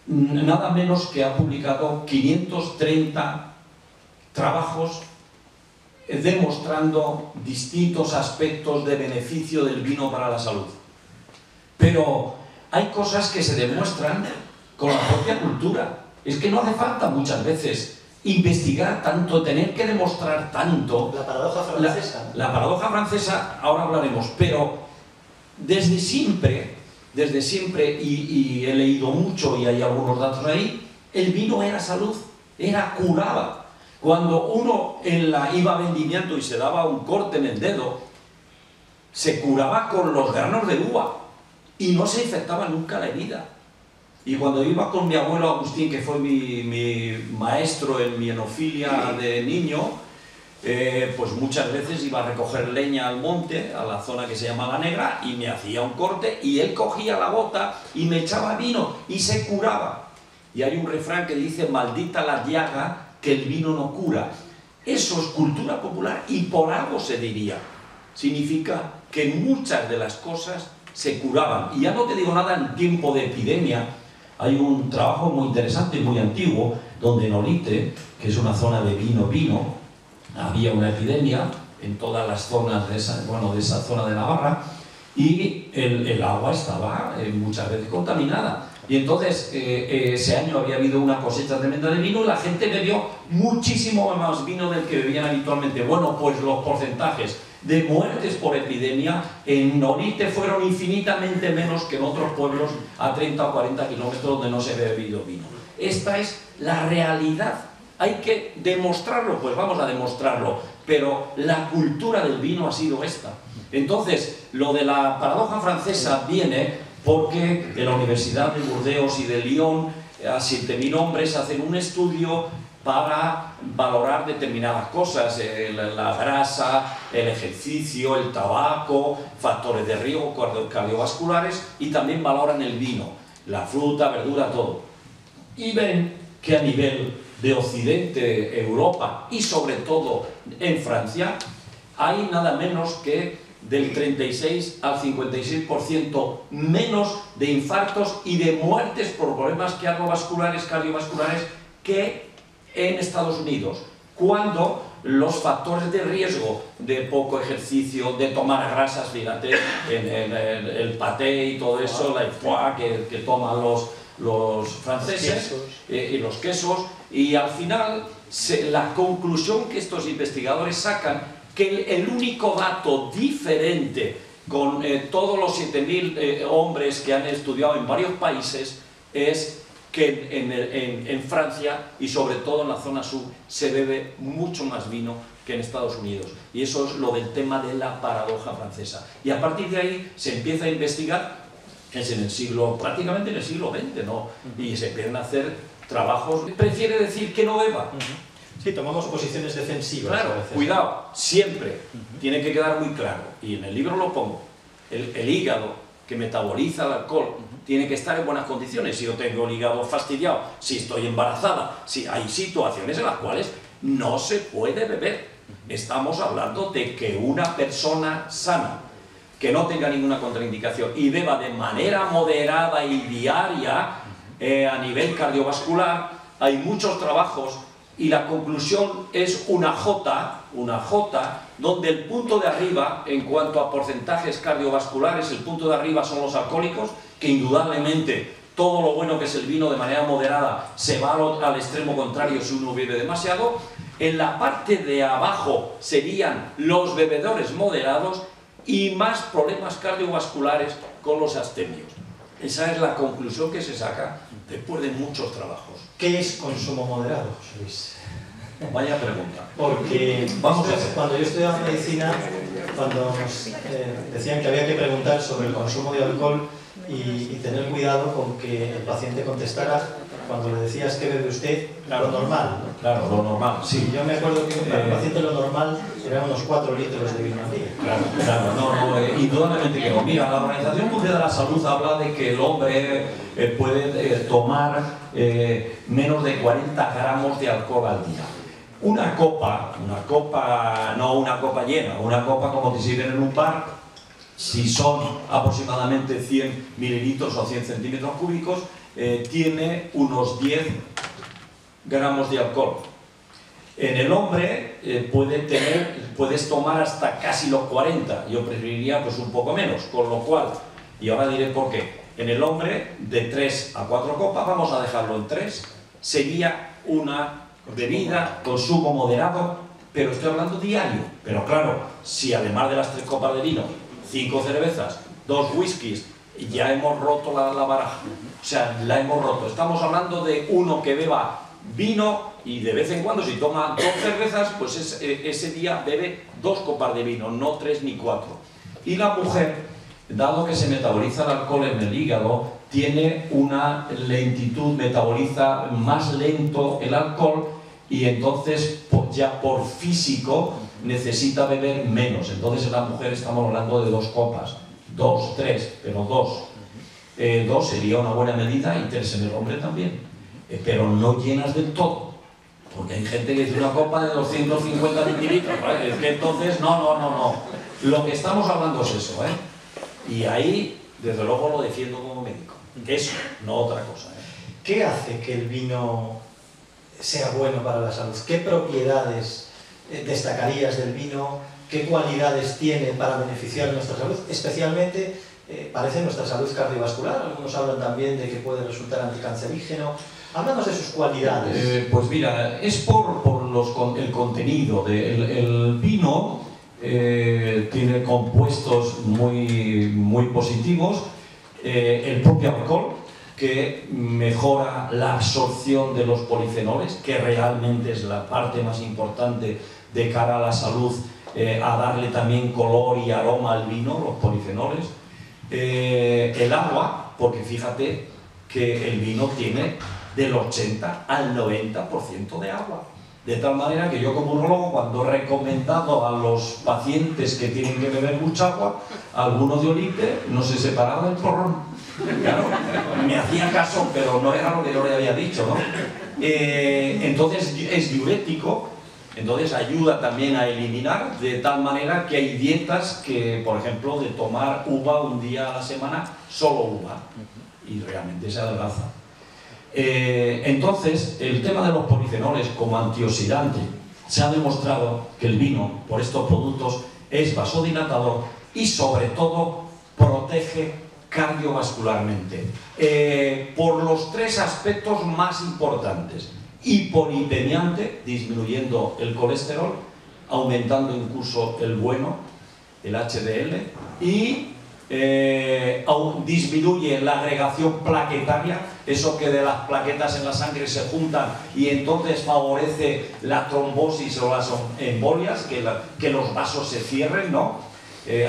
nada menos que ha publicado 530 trabajos demostrando distintos aspectos de beneficio del vino para la salud. Pero hay cosas que se demuestran con la propia cultura. Es que no hace falta muchas veces investigar tanto, tener que demostrar tanto. La paradoja francesa. La paradoja francesa, ahora hablaremos, pero desde siempre, y he leído mucho y hay algunos datos ahí, el vino era salud, curaba. Cuando uno iba vendimiando y se daba un corte en el dedo, se curaba con los granos de uva y no se infectaba nunca la herida. Y cuando iba con mi abuelo Agustín, que fue mi maestro en mi enofilia de niño, pues muchas veces iba a recoger leña al monte, a la zona que se llama La Negra, y me hacía un corte y él cogía la bota y me echaba vino y se curaba. Y hay un refrán que dice: maldita la llaga que el vino no cura. Eso es cultura popular y por algo se diría. Significa que muchas de las cosas se curaban. Y ya no te digo nada en tiempo de epidemia. Hay un trabajo muy interesante y muy antiguo, donde en Olite, que es una zona de vino, había una epidemia en todas las zonas de esa zona de Navarra, y el agua estaba muchas veces contaminada. Y entonces ese año había habido una cosecha tremenda de vino y la gente bebió muchísimo más vino del que bebían habitualmente. Bueno, pues los porcentajes de muertes por epidemia en Olite fueron infinitamente menos que en otros pueblos a 30 o 40 kilómetros donde no se había bebido vino. Esta es la realidad. Hay que demostrarlo, pues vamos a demostrarlo, pero la cultura del vino ha sido esta. Entonces, lo de la paradoja francesa viene porque en la Universidad de Burdeos y de Lyon a 7.000 hombres hacen un estudio para valorar determinadas cosas, la grasa, el ejercicio, el tabaco, factores de riesgo cardiovasculares, y también valoran el vino, la fruta, verdura, todo. Y ven que a nivel de Occidente, Europa y sobre todo en Francia, hay nada menos que del 36 al 56% menos de infartos y de muertes por problemas cardiovasculares que en Estados Unidos, cuando los factores de riesgo de poco ejercicio, de tomar grasas, fíjate, en el paté y todo eso, la foie que toman los franceses, y los quesos, y al final la conclusión que estos investigadores sacan, que el único dato diferente con todos los 7.000 hombres que han estudiado en varios países es que en Francia y sobre todo en la zona sur se bebe mucho más vino que en Estados Unidos, y eso es lo del tema de la paradoja francesa. Y a partir de ahí se empieza a investigar, que es prácticamente en el siglo XX, ¿no? Y se empiezan a hacer trabajos. Prefiere decir que no beba. Sí, tomamos posiciones defensivas. Claro, cuidado, siempre tiene que quedar muy claro, y en el libro lo pongo, el hígado que metaboliza el alcohol tiene que estar en buenas condiciones. Si yo tengo el hígado fastidiado, si estoy embarazada, si hay situaciones en las cuales no se puede beber. Estamos hablando de que una persona sana, que no tenga ninguna contraindicación y beba de manera moderada y diaria a nivel cardiovascular. Hay muchos trabajos y la conclusión es una J, donde el punto de arriba, en cuanto a porcentajes cardiovasculares, el punto de arriba son los alcohólicos, que indudablemente todo lo bueno que es el vino de manera moderada se va al extremo contrario si uno bebe demasiado. En la parte de abajo serían los bebedores moderados y más problemas cardiovasculares con los abstemios. Esa es la conclusión que se saca después de muchos trabajos. ¿Qué es consumo moderado, José Luis? Vaya pregunta. Porque cuando yo estudiaba medicina, cuando nos decían que había que preguntar sobre el consumo de alcohol y tener cuidado con que el paciente contestara, cuando le decías que bebe usted, claro, lo normal, ¿no? Claro, lo normal, sí. Yo me acuerdo que para el paciente lo normal eran unos 4 litros de vino al día. Claro, indudablemente que no. Mira, la Organización Mundial de la Salud habla de que el hombre puede tomar menos de 40 gramos de alcohol al día. Una copa, no una copa llena, una copa como te sirven en un bar, si son aproximadamente 100 mililitros o 100 centímetros cúbicos, tiene unos 10 gramos de alcohol. En el hombre puedes tomar hasta casi los 40, yo preferiría pues un poco menos, con lo cual, y ahora diré por qué, en el hombre de 3 a 4 copas, vamos a dejarlo en 3, sería una bebida, consumo moderado, pero estoy hablando diario. Pero claro, si además de las 3 copas de vino, 5 cervezas, 2 whiskies, ya hemos roto la baraja. O sea, la hemos roto. Estamos hablando de uno que beba vino y de vez en cuando, si toma 2 cervezas, pues ese día bebe 2 copas de vino, no 3 ni 4. Y la mujer, dado que se metaboliza el alcohol en el hígado, tiene una lentitud, metaboliza más lento el alcohol y entonces ya por físico necesita beber menos. Entonces en la mujer estamos hablando de 2 copas, 2, 3, pero 2. 2 sería una buena medida y 3 en el hombre también, pero no llenas del todo, porque hay gente que dice una copa de 250 centilitros, ¿vale? Es que entonces no. Lo que estamos hablando es eso, y ahí desde luego lo defiendo como médico, eso, no otra cosa. ¿Qué hace que el vino sea bueno para la salud? ¿Qué propiedades destacarías del vino? ¿Qué cualidades tiene para beneficiar nuestra salud? Especialmente, parece nuestra salud cardiovascular. Algunos hablan también de que puede resultar anticancerígeno. Háblanos de sus cualidades. Pues mira, es por el contenido. El vino tiene compuestos muy positivos. El propio alcohol, que mejora la absorción de los polifenoles, que realmente es la parte más importante de cara a la salud, a darle también color y aroma al vino, los polifenoles. El agua, porque fíjate que el vino tiene del 80 al 90% de agua. De tal manera que yo como urologo, cuando he recomendado a los pacientes que tienen que beber mucha agua, algunos de Olite no se separaban del porrón. Claro, me hacía caso, pero no era lo que yo le había dicho, ¿no? Entonces es diurético, entonces ayuda también a eliminar, de tal manera que hay dietas que, por ejemplo, de tomar uva un día a la semana, solo uva, y realmente se adelgaza. Entonces, el tema de los polifenoles como antioxidante, se ha demostrado que el vino, por estos productos, es vasodilatador y sobre todo protege cardiovascularmente, por los 3 aspectos más importantes: hipolipemiante, disminuyendo el colesterol, aumentando incluso el bueno, el HDL, y disminuye la agregación plaquetaria, eso que de las plaquetas en la sangre se juntan y entonces favorece la trombosis o las embolias, que los vasos se cierren, ¿no?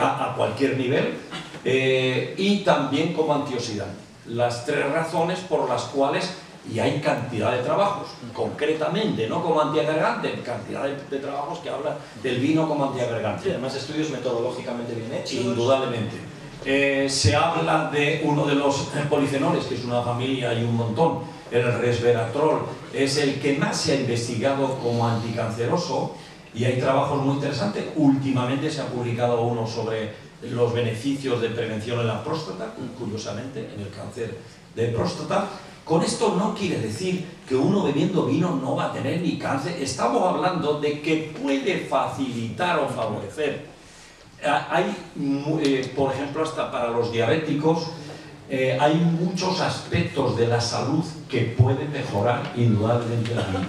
A cualquier nivel, y también como antioxidante. Las 3 razones por las cuales, y hay cantidad de trabajos, concretamente, no como antiagregante, cantidad de trabajos que hablan del vino como antiagregante. Sí, además estudios metodológicamente bien hechos. Indudablemente. Se habla de uno de los polifenoles, que es una familia y un montón, el resveratrol, es el que más se ha investigado como anticanceroso y hay trabajos muy interesantes. Últimamente se ha publicado uno sobre los beneficios de prevención en la próstata, curiosamente, en el cáncer de próstata. Con esto no quiere decir que uno bebiendo vino no va a tener ni cáncer. Estamos hablando de que puede facilitar o favorecer. Hay, por ejemplo, hasta para los diabéticos, hay muchos aspectos de la salud que pueden mejorar indudablemente el vino.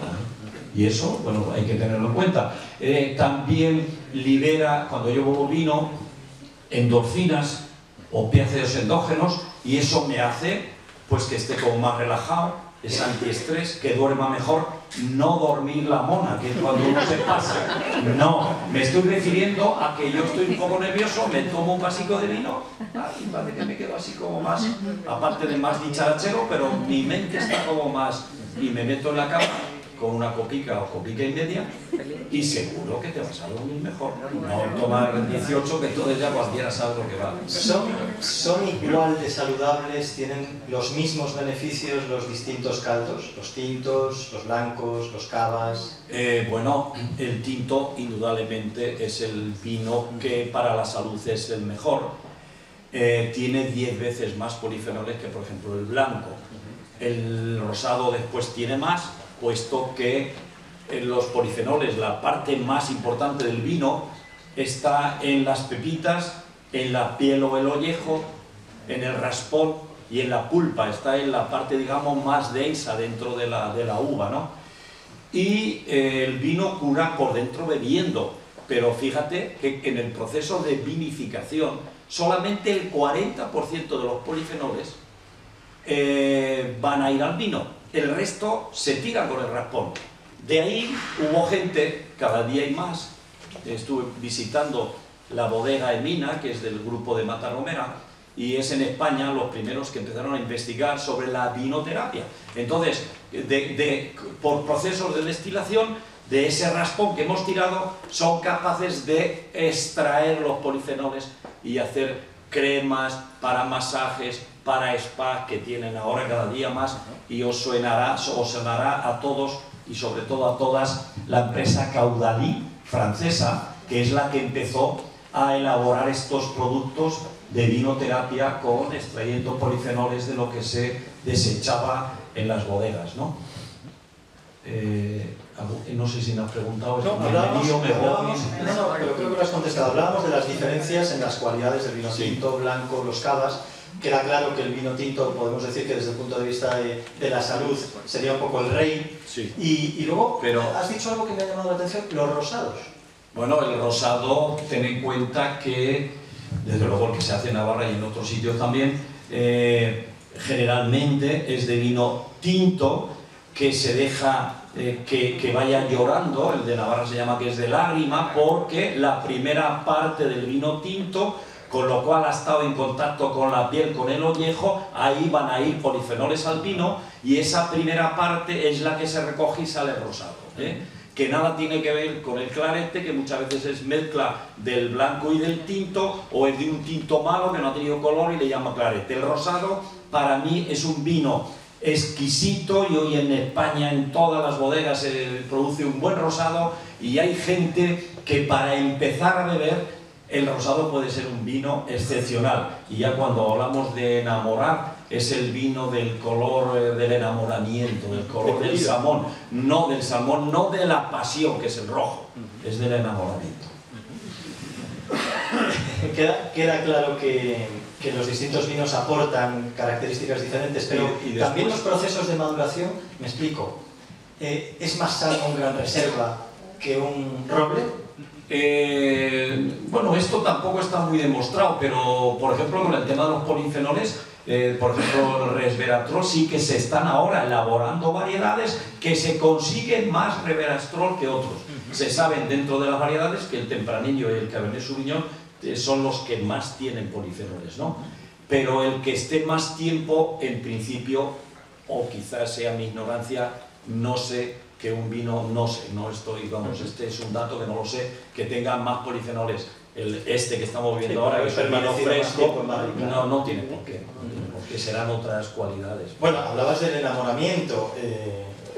Y eso, bueno, hay que tenerlo en cuenta. También libera, cuando yo bebo vino, endorfinas, opiáceos endógenos, y eso me hace pues que esté como más relajado, es antiestrés, que duerma mejor, no dormir la mona, que es cuando uno se pasa. No, me estoy refiriendo a que yo estoy un poco nervioso, me tomo un vasico de vino, y parece que me quedo así como más, aparte de más dicharachero, pero mi mente está como más, y me meto en la cama con una copica o copica y media, y seguro que te vas a dormir mejor. No tomar 18, que entonces ya cualquiera sabe lo que va. ¿Son igual de saludables? ¿Tienen los mismos beneficios los distintos caldos? ¿Los tintos, los blancos, los cavas? Bueno, el tinto indudablemente es el vino que para la salud es el mejor. Tiene 10 veces más polifenoles que, por ejemplo, el blanco. El rosado después tiene más, puesto que los polifenoles, la parte más importante del vino, está en las pepitas, en la piel o el ollejo, en el raspón y en la pulpa, está en la parte, digamos, más densa dentro de la uva, ¿no? y el vino cura por dentro bebiendo. Pero fíjate que en el proceso de vinificación solamente el 40% de los polifenoles van a ir al vino, el resto se tira con el raspón. De ahí hubo gente, cada día hay más, estuve visitando la bodega Emina, que es del grupo de Matarromera, y es en España los primeros que empezaron a investigar sobre la vinoterapia. Entonces, por procesos de destilación, de ese raspón que hemos tirado, son capaces de extraer los polifenoles y hacer cremas para masajes, para spas, que tienen ahora cada día más, y os sonará a todos, y sobre todo a todas, la empresa Caudalí, francesa, que es la que empezó a elaborar estos productos de vinoterapia extrayendo polifenoles de lo que se desechaba en las bodegas, ¿no? No sé si me has preguntado. No, pero creo que lo has contestado. Hablábamos de las diferencias en las cualidades del vino tinto, blanco, los cavas. Queda claro que el vino tinto, podemos decir que desde el punto de vista de la salud, sería un poco el rey. Sí. Y luego, pero has dicho algo que me ha llamado la atención, los rosados. Bueno, el rosado, ten en cuenta que, desde luego el que se hace en Navarra y en otros sitios también, generalmente es de vino tinto, que se deja que vaya llorando. El de Navarra se llama que es de lágrima, porque la primera parte del vino tinto, con lo cual ha estado en contacto con la piel, con el ollejo, ahí van a ir polifenoles al vino, y esa primera parte es la que se recoge y sale rosado, que nada tiene que ver con el clarete, que muchas veces es mezcla del blanco y del tinto, o es de un tinto malo que no ha tenido color y le llama clarete. El rosado para mí es un vino exquisito, y hoy en España en todas las bodegas se produce un buen rosado, y hay gente que para empezar a beber el rosado puede ser un vino excepcional. Y ya cuando hablamos de enamorar, es el vino del color del enamoramiento, del color del salmón, no de la pasión, que es el rojo, es del enamoramiento. Queda claro que los distintos vinos aportan características diferentes, pero también los procesos de maduración, me explico, ¿es más sano un Gran Reserva que un roble? Bueno, esto tampoco está muy demostrado, pero por ejemplo con el tema de los polifenoles, por ejemplo el resveratrol, sí que se están ahora elaborando variedades que se consiguen más resveratrol que otros. Se saben dentro de las variedades que el Tempranillo y el Cabernet Sauvignon son los que más tienen polifenoles, ¿no? Pero el que esté más tiempo, en principio, o quizás sea mi ignorancia, no sé que un vino, no estoy, vamos, este es un dato que no lo sé, que tenga más polifenoles. Este que estamos viendo ahora, que es un vino fresco, no tiene por qué, porque serán otras cualidades. Bueno, hablabas del enamoramiento.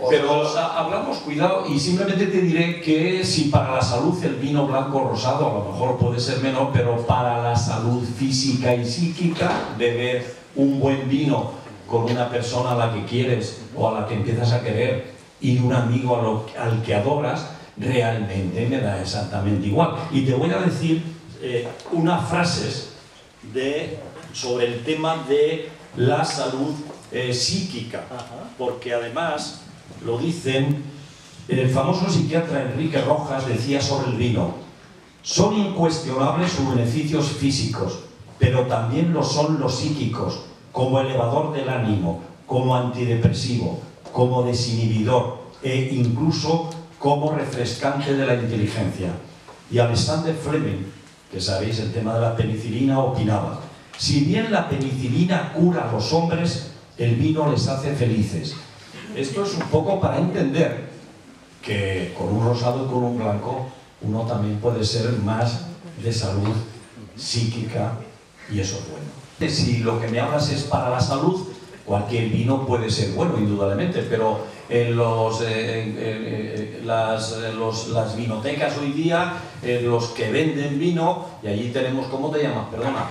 Pero hablamos, cuidado, y simplemente te diré que si para la salud el vino blanco o rosado a lo mejor puede ser menor, pero para la salud física y psíquica, beber un buen vino con una persona a la que quieres o a la que empiezas a querer, y un amigo al que adoras, realmente me da exactamente igual. Y te voy a decir unas frases sobre el tema de la salud psíquica, porque además lo dicen. El famoso psiquiatra Enrique Rojas decía sobre el vino: son incuestionables sus beneficios físicos, pero también lo son los psíquicos, como elevador del ánimo, como antidepresivo, como desinhibidor e incluso como refrescante de la inteligencia. Y Alexander Fleming, que sabéis el tema de la penicilina, opinaba: si bien la penicilina cura a los hombres, el vino les hace felices. Esto es un poco para entender que con un rosado y con un blanco uno también puede ser más de salud psíquica, y eso es bueno. Si lo que me hablas es para la salud, cualquier vino puede ser bueno, indudablemente, pero en las vinotecas hoy día, los que venden vino, y allí tenemos, ¿cómo te llamas? Perdona.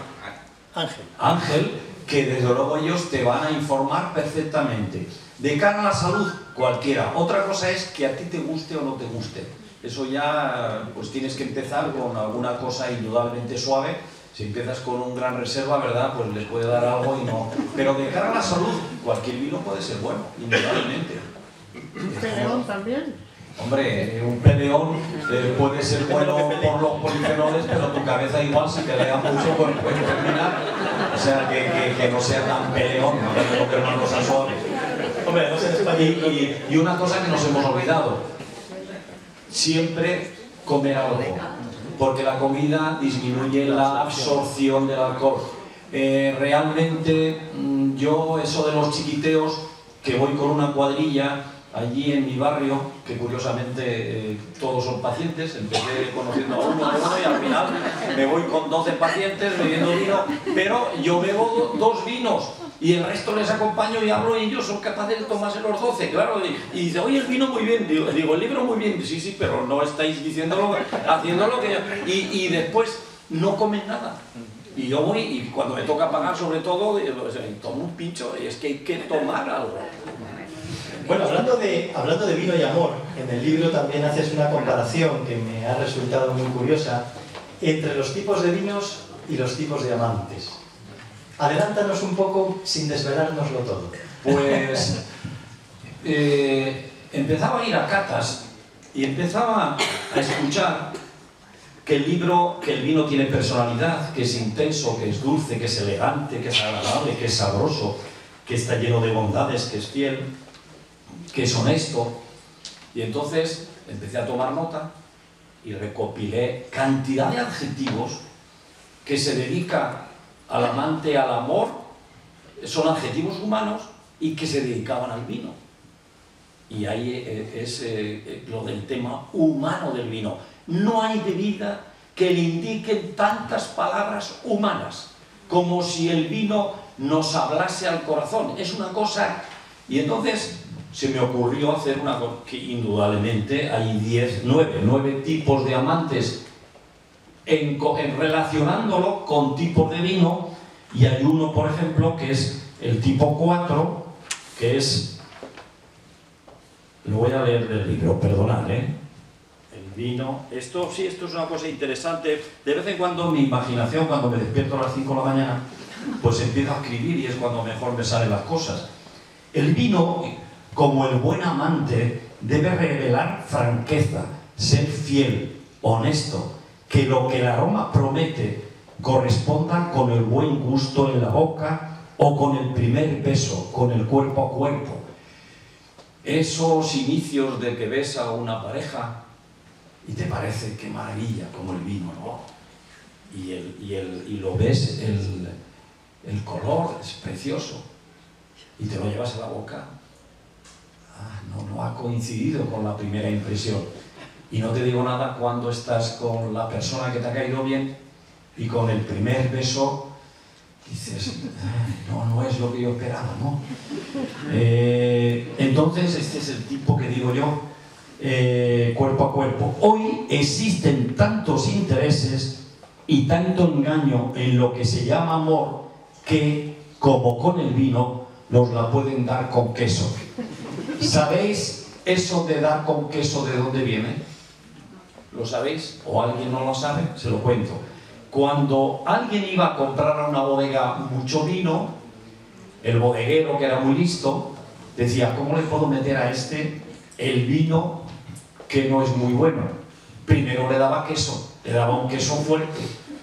Ángel, que desde luego ellos te van a informar perfectamente. De cara a la salud, cualquiera. Otra cosa es que a ti te guste o no te guste. Eso ya, pues tienes que empezar con alguna cosa indudablemente suave. Si empiezas con un Gran Reserva, ¿verdad? Pues les puede dar algo y no. Pero de cara a la salud, cualquier vino puede ser bueno, indudablemente. ¿Este León también? Hombre, un peleón puede ser bueno por los polifenoles, pero tu cabeza igual, si te lea mucho, pues puede terminar. O sea, que no sea tan peleón, no tengo que una cosa suave. Hombre, no sé en España. Y una cosa que nos hemos olvidado, siempre comer algo, porque la comida disminuye la absorción del alcohol. Realmente yo, eso de los chiquiteos, que voy con una cuadrilla allí en mi barrio, que curiosamente todos son pacientes, empecé conociendo a uno y al final me voy con 12 pacientes bebiendo vino, pero yo bebo 2 vinos y el resto les acompaño y hablo y ellos son capaces de tomarse los 12, claro, y dice, oye, el vino muy bien, digo, el libro muy bien, sí, sí, pero no estáis diciéndolo, haciendo lo que yo... Y después no comen nada. Y yo voy, y cuando me toca pagar sobre todo, tomo un pincho, y es que hay que tomar algo. Bueno, hablando de vino y amor, en el libro también haces una comparación que me ha resultado muy curiosa entre los tipos de vinos y los tipos de amantes. Adelántanos un poco sin desvelárnoslo todo. Pues empezaba a ir a catas y empezaba a escuchar que el vino tiene personalidad, que es intenso, que es dulce, que es elegante, que es agradable, que es sabroso, que está lleno de bondades, que es fiel, que es honesto. Y entonces empecé a tomar nota y recopilé cantidad de adjetivos que se dedica al amante, al amor, son adjetivos humanos y que se dedicaban al vino. Y ahí es lo del tema humano del vino. No hay bebida que le indiquen tantas palabras humanas, como si el vino nos hablase al corazón. Es una cosa... Y entonces se me ocurrió hacer una cosa que indudablemente hay 9 tipos de amantes en relacionándlo con tipos de vino, y hay uno, por ejemplo, que es el tipo 4, que es... Lo voy a leer del libro, perdonad, El vino... Esto es una cosa interesante. De vez en cuando mi imaginación, cuando me despierto a las 5 de la mañana, pues empiezo a escribir y es cuando mejor me salen las cosas. El vino, como el buen amante, debe revelar franqueza, ser fiel, honesto, que lo que el aroma promete corresponda con el buen gusto en la boca o con el primer beso, con el cuerpo a cuerpo. Esos inicios de que ves a una pareja y te parece qué maravilla, como el vino, ¿no? Y lo ves, el color es precioso y te lo llevas a la boca. No ha coincidido con la primera impresión. Y no te digo nada cuando estás con la persona que te ha caído bien y con el primer beso dices, no es lo que yo esperaba, ¿no? Entonces este es el tipo que digo yo, cuerpo a cuerpo. Hoy existen tantos intereses y tanto engaño en lo que se llama amor que, como con el vino, nos la pueden dar con queso. ¿Sabéis eso de dar con queso de dónde viene? ¿Lo sabéis? ¿O alguien no lo sabe? Se lo cuento. Cuando alguien iba a comprar a una bodega mucho vino, el bodeguero, que era muy listo, decía, ¿cómo le puedo meter a este el vino que no es muy bueno? Primero le daba queso, le daba un queso fuerte,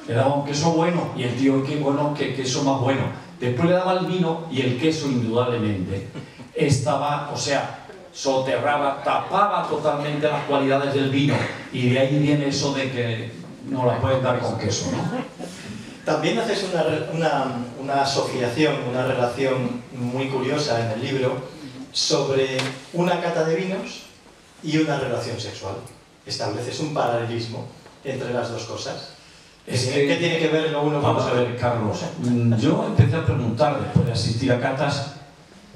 le daba un queso bueno, y el tío, qué bueno, qué queso más bueno. Después le daba el vino y el queso, indudablemente, estaba, o sea, soterraba, tapaba totalmente las cualidades del vino, y de ahí viene eso de que no la pueden dar con queso, ¿no? También haces una asociación, una relación muy curiosa en el libro sobre una cata de vinos y una relación sexual. Estableces un paralelismo entre las dos cosas. ¿Qué tiene que ver lo uno con lo otro? Vamos a ver, Carlos, yo empecé a preguntar después de asistir a catas,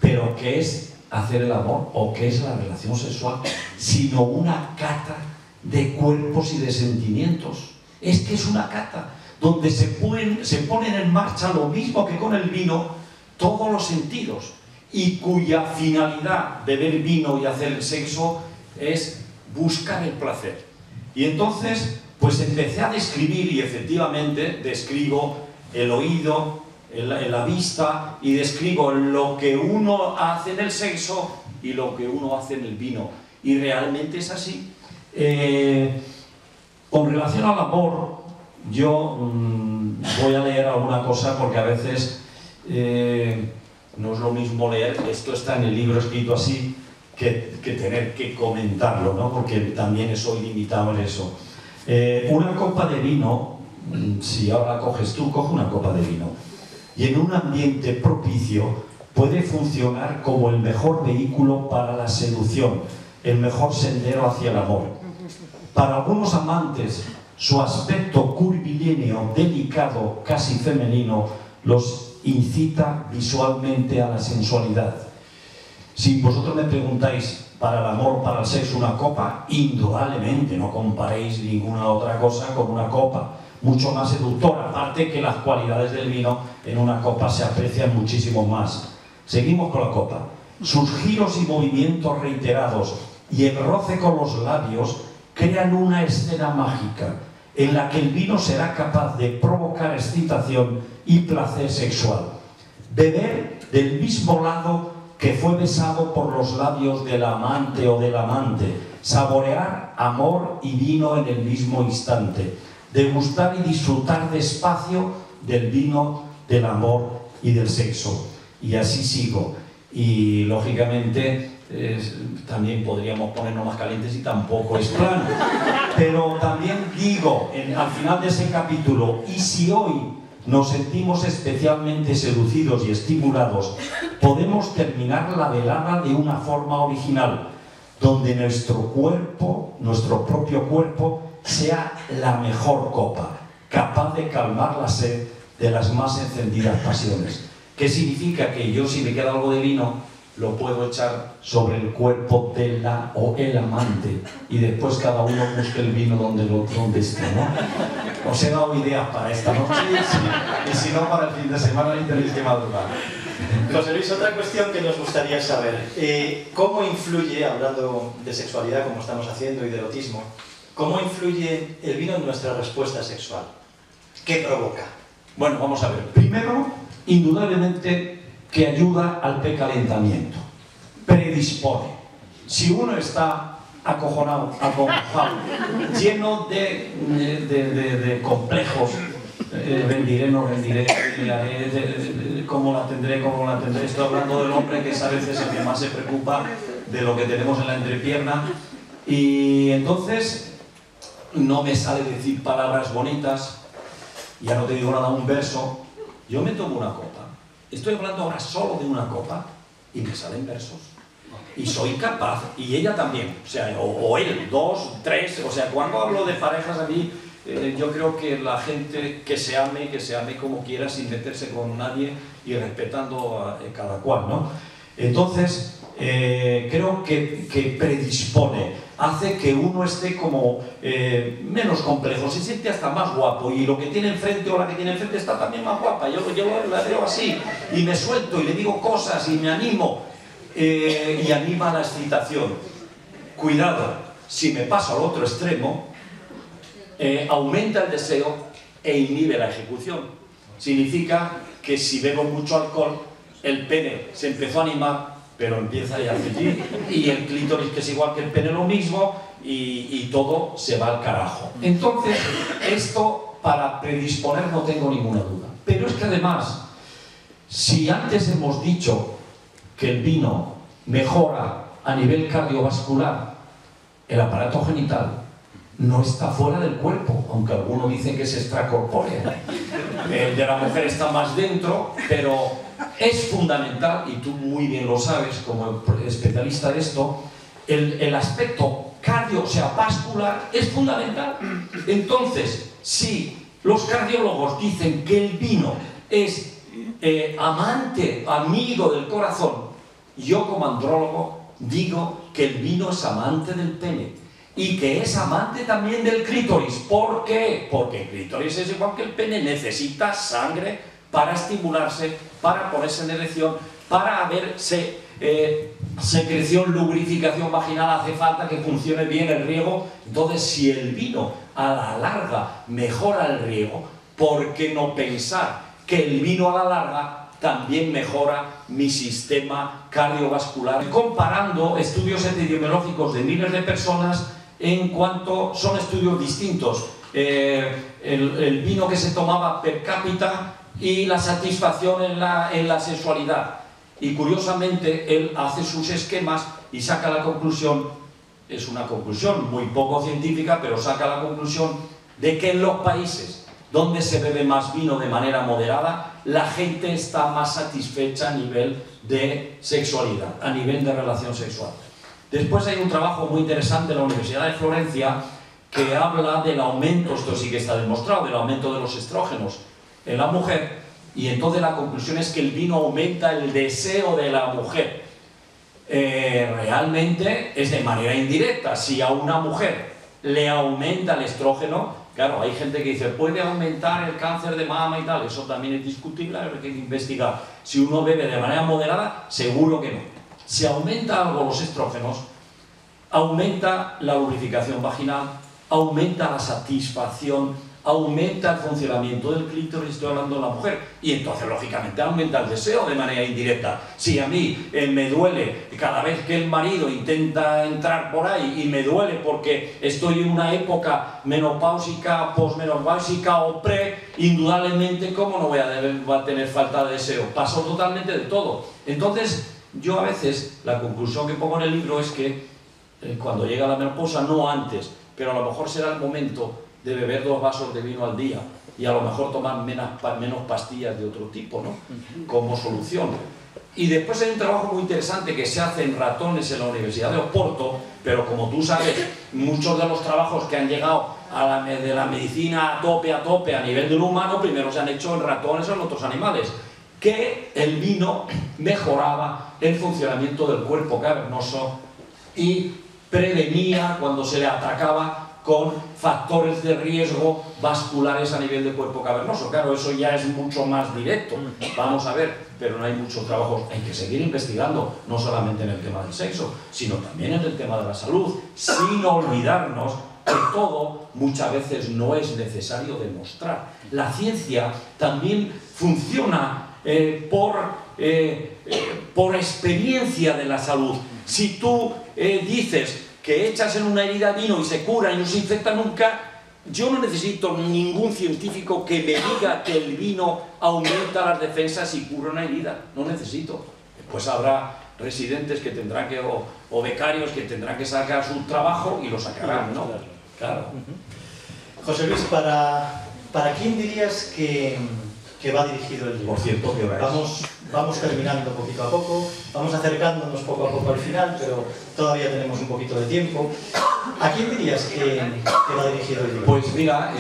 ¿pero qué es hacer el amor o qué es la relación sexual? Sino una cata de cuerpos y de sentimientos. Es que es una cata donde se ponen en marcha lo mismo que con el vino, todos los sentidos, y cuya finalidad, beber vino y hacer el sexo, es buscar el placer. Y entonces, pues empecé a describir, y efectivamente describo el oído, la vista, y describo lo que uno hace en el sexo y lo que uno hace en el vino. y realmente es así. Con relación al amor, yo voy a leer alguna cosa porque a veces no es lo mismo leer, esto está en el libro escrito así, que tener que comentarlo, ¿no? Porque también soy limitado en eso. Una copa de vino, si ahora coges tú, coge una copa de vino, y en un ambiente propicio puede funcionar como el mejor vehículo para la seducción, el mejor sendero hacia el amor. Para algunos amantes, su aspecto curvilíneo, delicado, casi femenino, los incita visualmente a la sensualidad. Si vosotros me preguntáis para el amor, para el sexo, una copa, indudablemente no comparéis ninguna otra cosa con una copa, mucho más seductora, aparte que las cualidades del vino en una copa se aprecian muchísimo más. Seguimos con la copa. Sus giros y movimientos reiterados y el roce con los labios crean una escena mágica en la que el vino será capaz de provocar excitación y placer sexual. Beber del mismo lado que fue besado por los labios del amante o del amante, saborear amor y vino en el mismo instante, degustar y disfrutar despacio del vino, del amor y del sexo. Y así sigo. Y lógicamente también podríamos ponernos más calientes y tampoco es plano. Pero también digo al final de ese capítulo, y si hoy nos sentimos especialmente seducidos y estimulados, podemos terminar la velada de una forma original, donde nuestro cuerpo, nuestro propio cuerpo, sea la mejor copa, capaz de calmar la sed de las más encendidas pasiones. ¿Qué significa? Que yo, si me queda algo de vino, lo puedo echar sobre el cuerpo de la o el amante, y después cada uno busque el vino donde esté, ¿no? Os he dado ideas para esta noche, y si no, para el fin de semana ni tenéis que madrugar. José Luis, otra cuestión que nos gustaría saber, ¿cómo influye, hablando de sexualidad como estamos haciendo y de erotismo, cómo influye el vino en nuestra respuesta sexual? ¿Qué provoca? Bueno, vamos a ver. Primero, indudablemente que ayuda al precalentamiento, predispone. Si uno está acojonado, lleno de complejos, rendiré, no rendiré, cómo la tendré, estoy hablando del hombre, que es a veces el que más se preocupa de lo que tenemos en la entrepierna, y entonces no me sale decir palabras bonitas, ya no te digo nada, un verso, yo me tomo una copa. Estoy hablando ahora solo de una copa y me salen versos. Y soy capaz, y ella también, o sea, o él, 2, 3, o sea, cuando hablo de parejas a mí, yo creo que la gente que se ame como quiera, sin meterse con nadie y respetando a cada cual, ¿no? Entonces, creo que predispone, hace que uno esté como menos complejo, se siente hasta más guapo, y lo que tiene enfrente o la que tiene enfrente está también más guapa. Yo la veo así y me suelto y le digo cosas y me animo, y anima la excitación. Cuidado, si me paso al otro extremo, aumenta el deseo e inhibe la ejecución. Significa que si bebo mucho alcohol, el pene se empezó a animar, pero empieza ya a fluir, y el clítoris, que es igual que el pene, lo mismo, y todo se va al carajo. Entonces, esto para predisponer no tengo ninguna duda. Pero es que además, si antes hemos dicho que el vino mejora a nivel cardiovascular el aparato genital, no está fuera del cuerpo, aunque algunos dicen que es extracorpóreo. El de la mujer está más dentro, pero es fundamental, y tú muy bien lo sabes como especialista de esto, el aspecto o sea, vascular es fundamental. Entonces, si los cardiólogos dicen que el vino es amante, amigo del corazón, yo como andrólogo digo que el vino es amante del pene. Y que es amante también del clítoris. ¿Por qué? Porque el clítoris es igual que el pene, necesita sangre para estimularse, para ponerse en erección, para haber secreción, lubrificación vaginal, hace falta que funcione bien el riego. Entonces, si el vino a la larga mejora el riego, ¿por qué no pensar que el vino a la larga también mejora mi sistema cardiovascular, comparando estudios epidemiológicos de miles de personas en cuanto son estudios distintos. El vino que se tomaba per cápita y la satisfacción en la sexualidad. Y curiosamente él hace sus esquemas y saca la conclusión, es una conclusión muy poco científica, pero saca la conclusión de que en los países donde se bebe más vino de manera moderada, la gente está más satisfecha a nivel de sexualidad, a nivel de relación sexual. Después hay un trabajo muy interesante en la Universidad de Florencia que habla del aumento, esto sí que está demostrado, del aumento de los estrógenos en la mujer, y entonces la conclusión es que el vino aumenta el deseo de la mujer. Realmente es de manera indirecta. Si a una mujer le aumenta el estrógeno, claro, hay gente que dice, puede aumentar el cáncer de mama y tal, eso también es discutible, hay que investigar. Si uno bebe de manera moderada, seguro que no. Si aumenta algo los estrógenos, aumenta la lubrificación vaginal, aumenta la satisfacción, aumenta el funcionamiento del clítoris, estoy hablando de la mujer, y entonces lógicamente aumenta el deseo de manera indirecta. Si a mí me duele cada vez que el marido intenta entrar por ahí y me duele porque estoy en una época menopáusica, posmenopáusica o indudablemente, ¿cómo no voy a tener falta de deseo? Pasó totalmente de todo. Entonces, yo a veces, la conclusión que pongo en el libro es que cuando llega la menopausia, no antes, pero a lo mejor será el momento de beber 2 vasos de vino al día y a lo mejor tomar menos pastillas de otro tipo, ¿no? Como solución. Y después hay un trabajo muy interesante que se hace en ratones en la Universidad de Oporto, pero como tú sabes, muchos de los trabajos que han llegado de la medicina a tope a nivel del humano, primero se han hecho en ratones o en otros animales, que el vino mejoraba el funcionamiento del cuerpo cavernoso y prevenía cuando se le atacaba con factores de riesgo vasculares a nivel de cuerpo cavernoso. Claro, eso ya es mucho más directo, vamos a ver, pero no hay muchos trabajos, hay que seguir investigando, no solamente en el tema del sexo, sino también en el tema de la salud, sin olvidarnos que todo muchas veces no es necesario demostrar. La ciencia también funciona por experiencia de la salud. Si tú dices que echas en una herida vino y se cura y no se infecta nunca, yo no necesito ningún científico que me diga que el vino aumenta las defensas y cura una herida, no necesito. Pues habrá residentes que tendrán que, o becarios que tendrán que sacar su trabajo y lo sacarán, ¿no? Claro. José Luis, ¿para quién dirías que va dirigido el libro? Por cierto, que vamos terminando poquito a poco, vamos acercándonos poco a poco al final, pero todavía tenemos un poquito de tiempo. ¿A quién dirías que va dirigido el libro? Pues mira,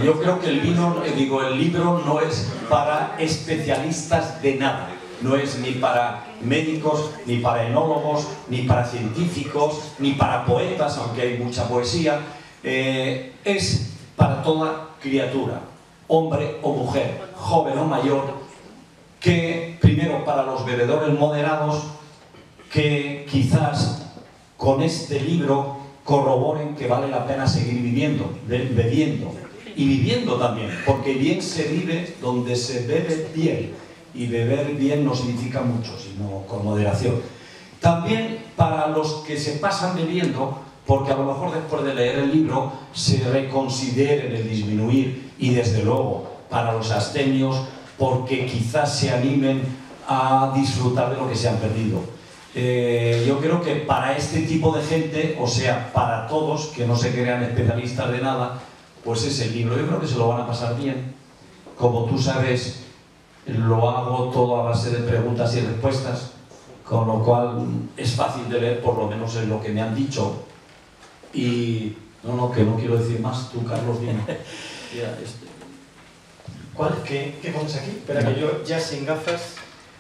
yo creo que el libro no es para especialistas de nada. No es ni para médicos, ni para enólogos, ni para científicos, ni para poetas, aunque hay mucha poesía. Es para toda criatura, hombre o mujer, joven o mayor, que primero para los bebedores moderados, que quizás con este libro corroboren que vale la pena seguir bebiendo y viviendo también, porque bien se vive donde se bebe bien, y beber bien no significa mucho, sino con moderación. También para los que se pasan bebiendo, porque a lo mejor después de leer el libro se reconsideren el disminuir, y desde luego para los abstemios, porque quizás se animen a disfrutar de lo que se han perdido. Yo creo que para este tipo de gente, o sea, para todos que no se crean especialistas de nada, pues es el libro. Yo creo que se lo van a pasar bien. Como tú sabes, lo hago todo a base de preguntas y respuestas, con lo cual es fácil de leer, por lo menos en lo que me han dicho. Y que no quiero decir más. Tú, Carlos, dime. ¿Qué pones aquí? Espera, que yo ya sin gafas...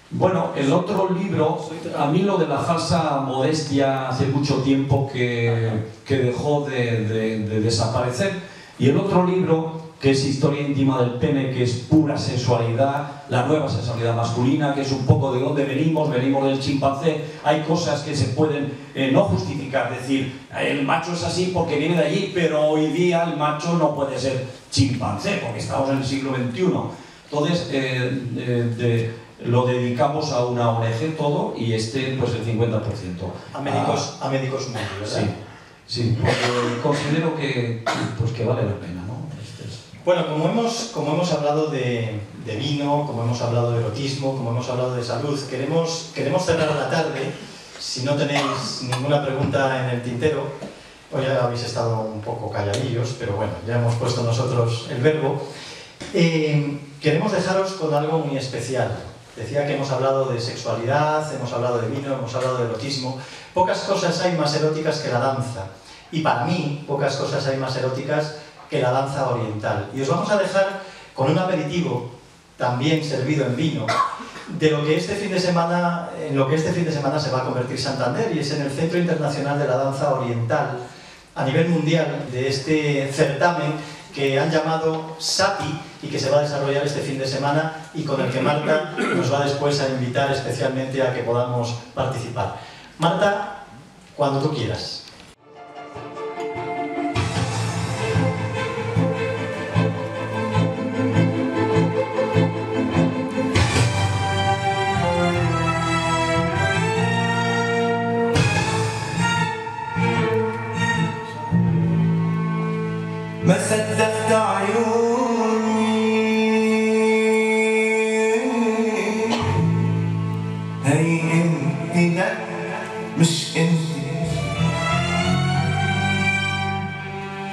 Bueno, el otro libro, a mí lo de la falsa modestia hace mucho tiempo que dejó de desaparecer, y el otro libro, que es Historia íntima del pene, que es pura sexualidad, la nueva sexualidad masculina, que es un poco de dónde venimos del chimpancé. Hay cosas que se pueden no justificar, decir, el macho es así porque viene de allí, pero hoy día el macho no puede ser chimpancé, porque estamos en el siglo XXI. Entonces, lo dedicamos a una ONG todo y pues el 50%. A médicos mundos, ¿verdad? Sí, porque considero que vale la pena, ¿no? Bueno, como hemos hablado de vino, como hemos hablado de erotismo, como hemos hablado de salud, queremos cerrar la tarde. Si no tenéis ninguna pregunta en el tintero, hoy ya habéis estado un poco calladillos, pero bueno, ya hemos puesto nosotros el verbo. Queremos dejaros con algo muy especial. Decía que hemos hablado de sexualidad, hemos hablado de vino, hemos hablado de erotismo. Pocas cosas hay más eróticas que la danza. Y para mí, pocas cosas hay más eróticas que la danza oriental. Y os vamos a dejar con un aperitivo, también servido en vino, de lo que este fin de semana, en lo que este fin de semana se va a convertir Santander, y es en el Centro Internacional de la Danza Oriental, a nivel mundial, de este certamen que han llamado SATI y que se va a desarrollar este fin de semana y con el que Marta nos va después a invitar especialmente a que podamos participar. Marta, cuando tú quieras. ما صدقت عيوني هي انت لا مش انت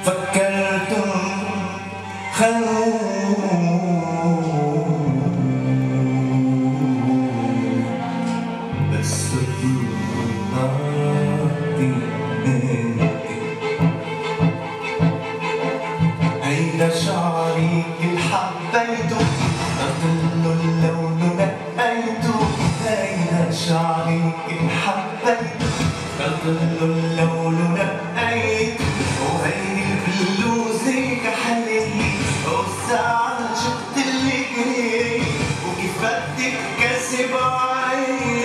فكرتم بس طلعتي هيدا شعري اللي حبيته أظل اللون نقيته هيدا شعري اللي حبيته أظل اللون نقيته وهيدي البلوزة كحلتني وساعة شفت اللي جري وكيف بدك كسب عيني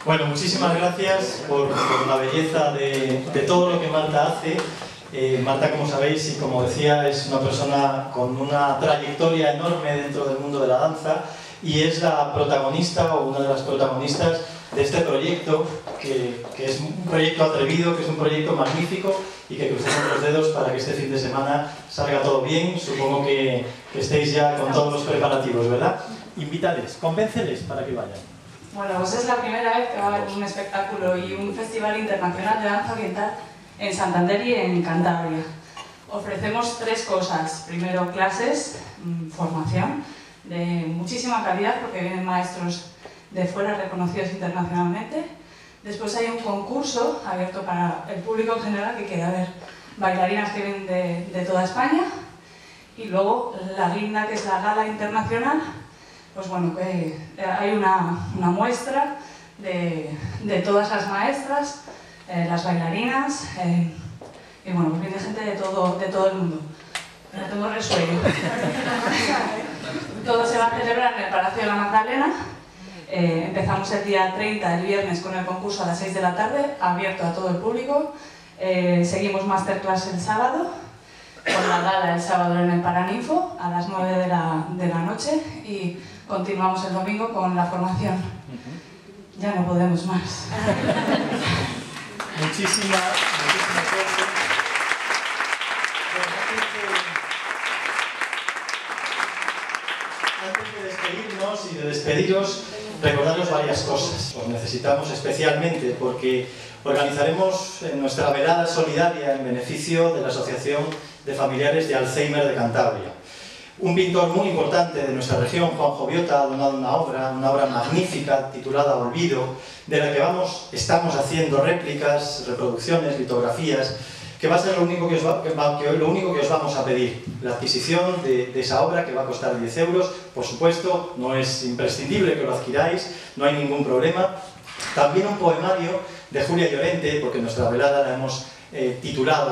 Bueno, muchísimas gracias por la belleza de todo lo que Marta hace. Marta, como sabéis y como decía, es una persona con una trayectoria enorme dentro del mundo de la danza y es la protagonista o una de las protagonistas de este proyecto que es un proyecto atrevido, que es un proyecto magnífico y que crucemos los dedos para que este fin de semana salga todo bien. Supongo que estéis ya con todos los preparativos, ¿verdad? Invítales, convénceles para que vayan. Bueno, pues es la primera vez que va a haber un espectáculo y un festival internacional de danza oriental en Santander y en Cantabria. ofrecemos 3 cosas. Primero, clases, formación de muchísima calidad porque vienen maestros de fuera reconocidos internacionalmente. Después hay un concurso abierto para el público en general, que quiere ver bailarinas que vienen de toda España. Y luego la guinda, que es la gala internacional, pues bueno, que hay una muestra de todas las maestras, las bailarinas, y bueno, pues viene gente de todo el mundo. No tengo resuello. Todo se va a celebrar en el Palacio de la Magdalena. Empezamos el día 30, el viernes, con el concurso a las 6 de la tarde, abierto a todo el público. Seguimos masterclass el sábado, con la gala el sábado en el Paraninfo a las 9 de la noche, y continuamos el domingo con la formación. Ya no podemos más. Muchísima suerte. Antes de despedirnos y de despediros, recordaros varias cosas. Os necesitamos especialmente porque organizaremos nuestra velada solidaria en beneficio de la Asociación de Familiares de Alzheimer de Cantabria. Un pintor muy importante de nuestra región, Juanjo Biota, ha donado una obra magnífica titulada Olvido, de la que estamos haciendo réplicas, reproducciones, litografías, que va a ser lo único que os vamos a pedir. La adquisición de esa obra, que va a costar 10 euros, por supuesto, no es imprescindible que lo adquiráis, no hay ningún problema. También un poemario de Julia Llorente, porque nuestra velada la hemos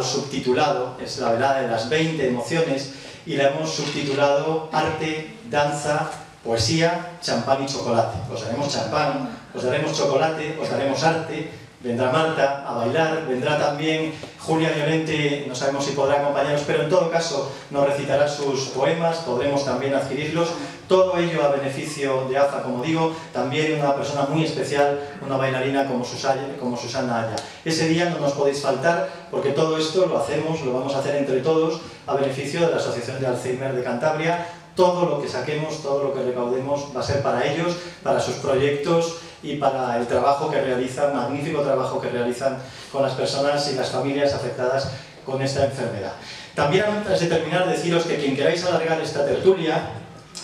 subtitulado, es la velada de las 20 emociones, y la hemos subtitulado Arte, Danza, Poesía, Champán y Chocolate. Os daremos champán, os daremos chocolate, os daremos arte, vendrá Marta a bailar, vendrá también Julia Llorente, no sabemos si podrá acompañarnos, pero en todo caso nos recitará sus poemas, podremos también adquirirlos. Todo ello a beneficio de AFA, como digo, también una persona muy especial, una bailarina como Susana Aya. Ese día no nos podéis faltar, porque todo esto lo vamos a hacer entre todos a beneficio de la Asociación de Alzheimer de Cantabria. Todo lo que saquemos, todo lo que recaudemos va a ser para ellos, para sus proyectos y para el trabajo que realizan, magnífico trabajo que realizan con las personas y las familias afectadas con esta enfermedad. También, antes de terminar, deciros que quien queráis alargar esta tertulia,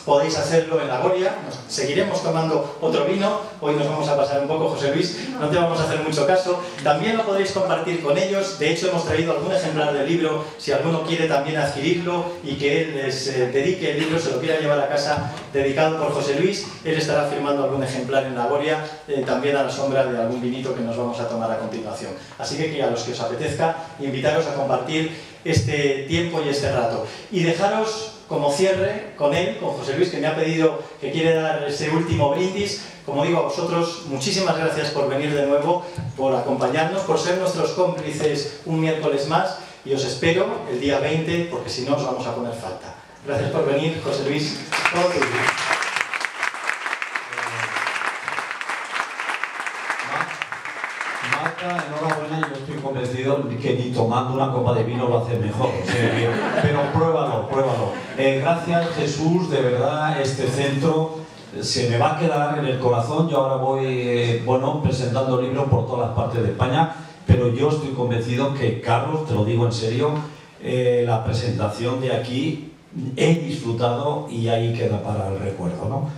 podéis hacerlo en la Goria. Seguiremos tomando otro vino, hoy nos vamos a pasar un poco, José Luis, no te vamos a hacer mucho caso. También lo podréis compartir con ellos, de hecho hemos traído algún ejemplar del libro, si alguno quiere también adquirirlo y que él les dedique el libro, se lo quiera llevar a casa, dedicado por José Luis, él estará firmando algún ejemplar en la Goria, también a la sombra de algún vinito que nos vamos a tomar a continuación. Así que a los que os apetezca, invitaros a compartir este tiempo y este rato. Y dejaros como cierre con él, con José Luis, que me ha pedido que quiere dar ese último brindis. Como digo, a vosotros, muchísimas gracias por venir de nuevo, por acompañarnos, por ser nuestros cómplices un miércoles más, y os espero el día 20, porque si no os vamos a poner falta. Gracias por venir, José Luis. Todo tuyo. Marta, enhorabuena, yo estoy convencido que ni tomando una copa de vino lo hace mejor, o sea, pero pruébalo. Gracias, Jesús, de verdad, este centro se me va a quedar en el corazón. Yo ahora voy presentando libros por todas las partes de España, pero yo estoy convencido que, Carlos, te lo digo en serio, la presentación de aquí he disfrutado y ahí queda para el recuerdo, ¿no?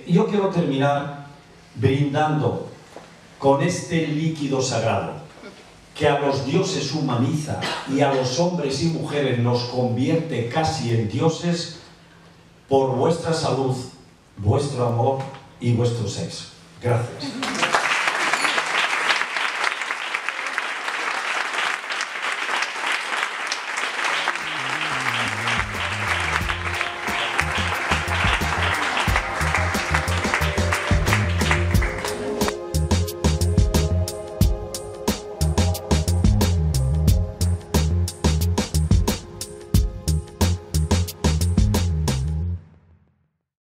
Yo quiero terminar brindando con este líquido sagrado que a los dioses humaniza y a los hombres y mujeres nos convierte casi en dioses, por vuestra salud, vuestro amor y vuestro sexo. Gracias.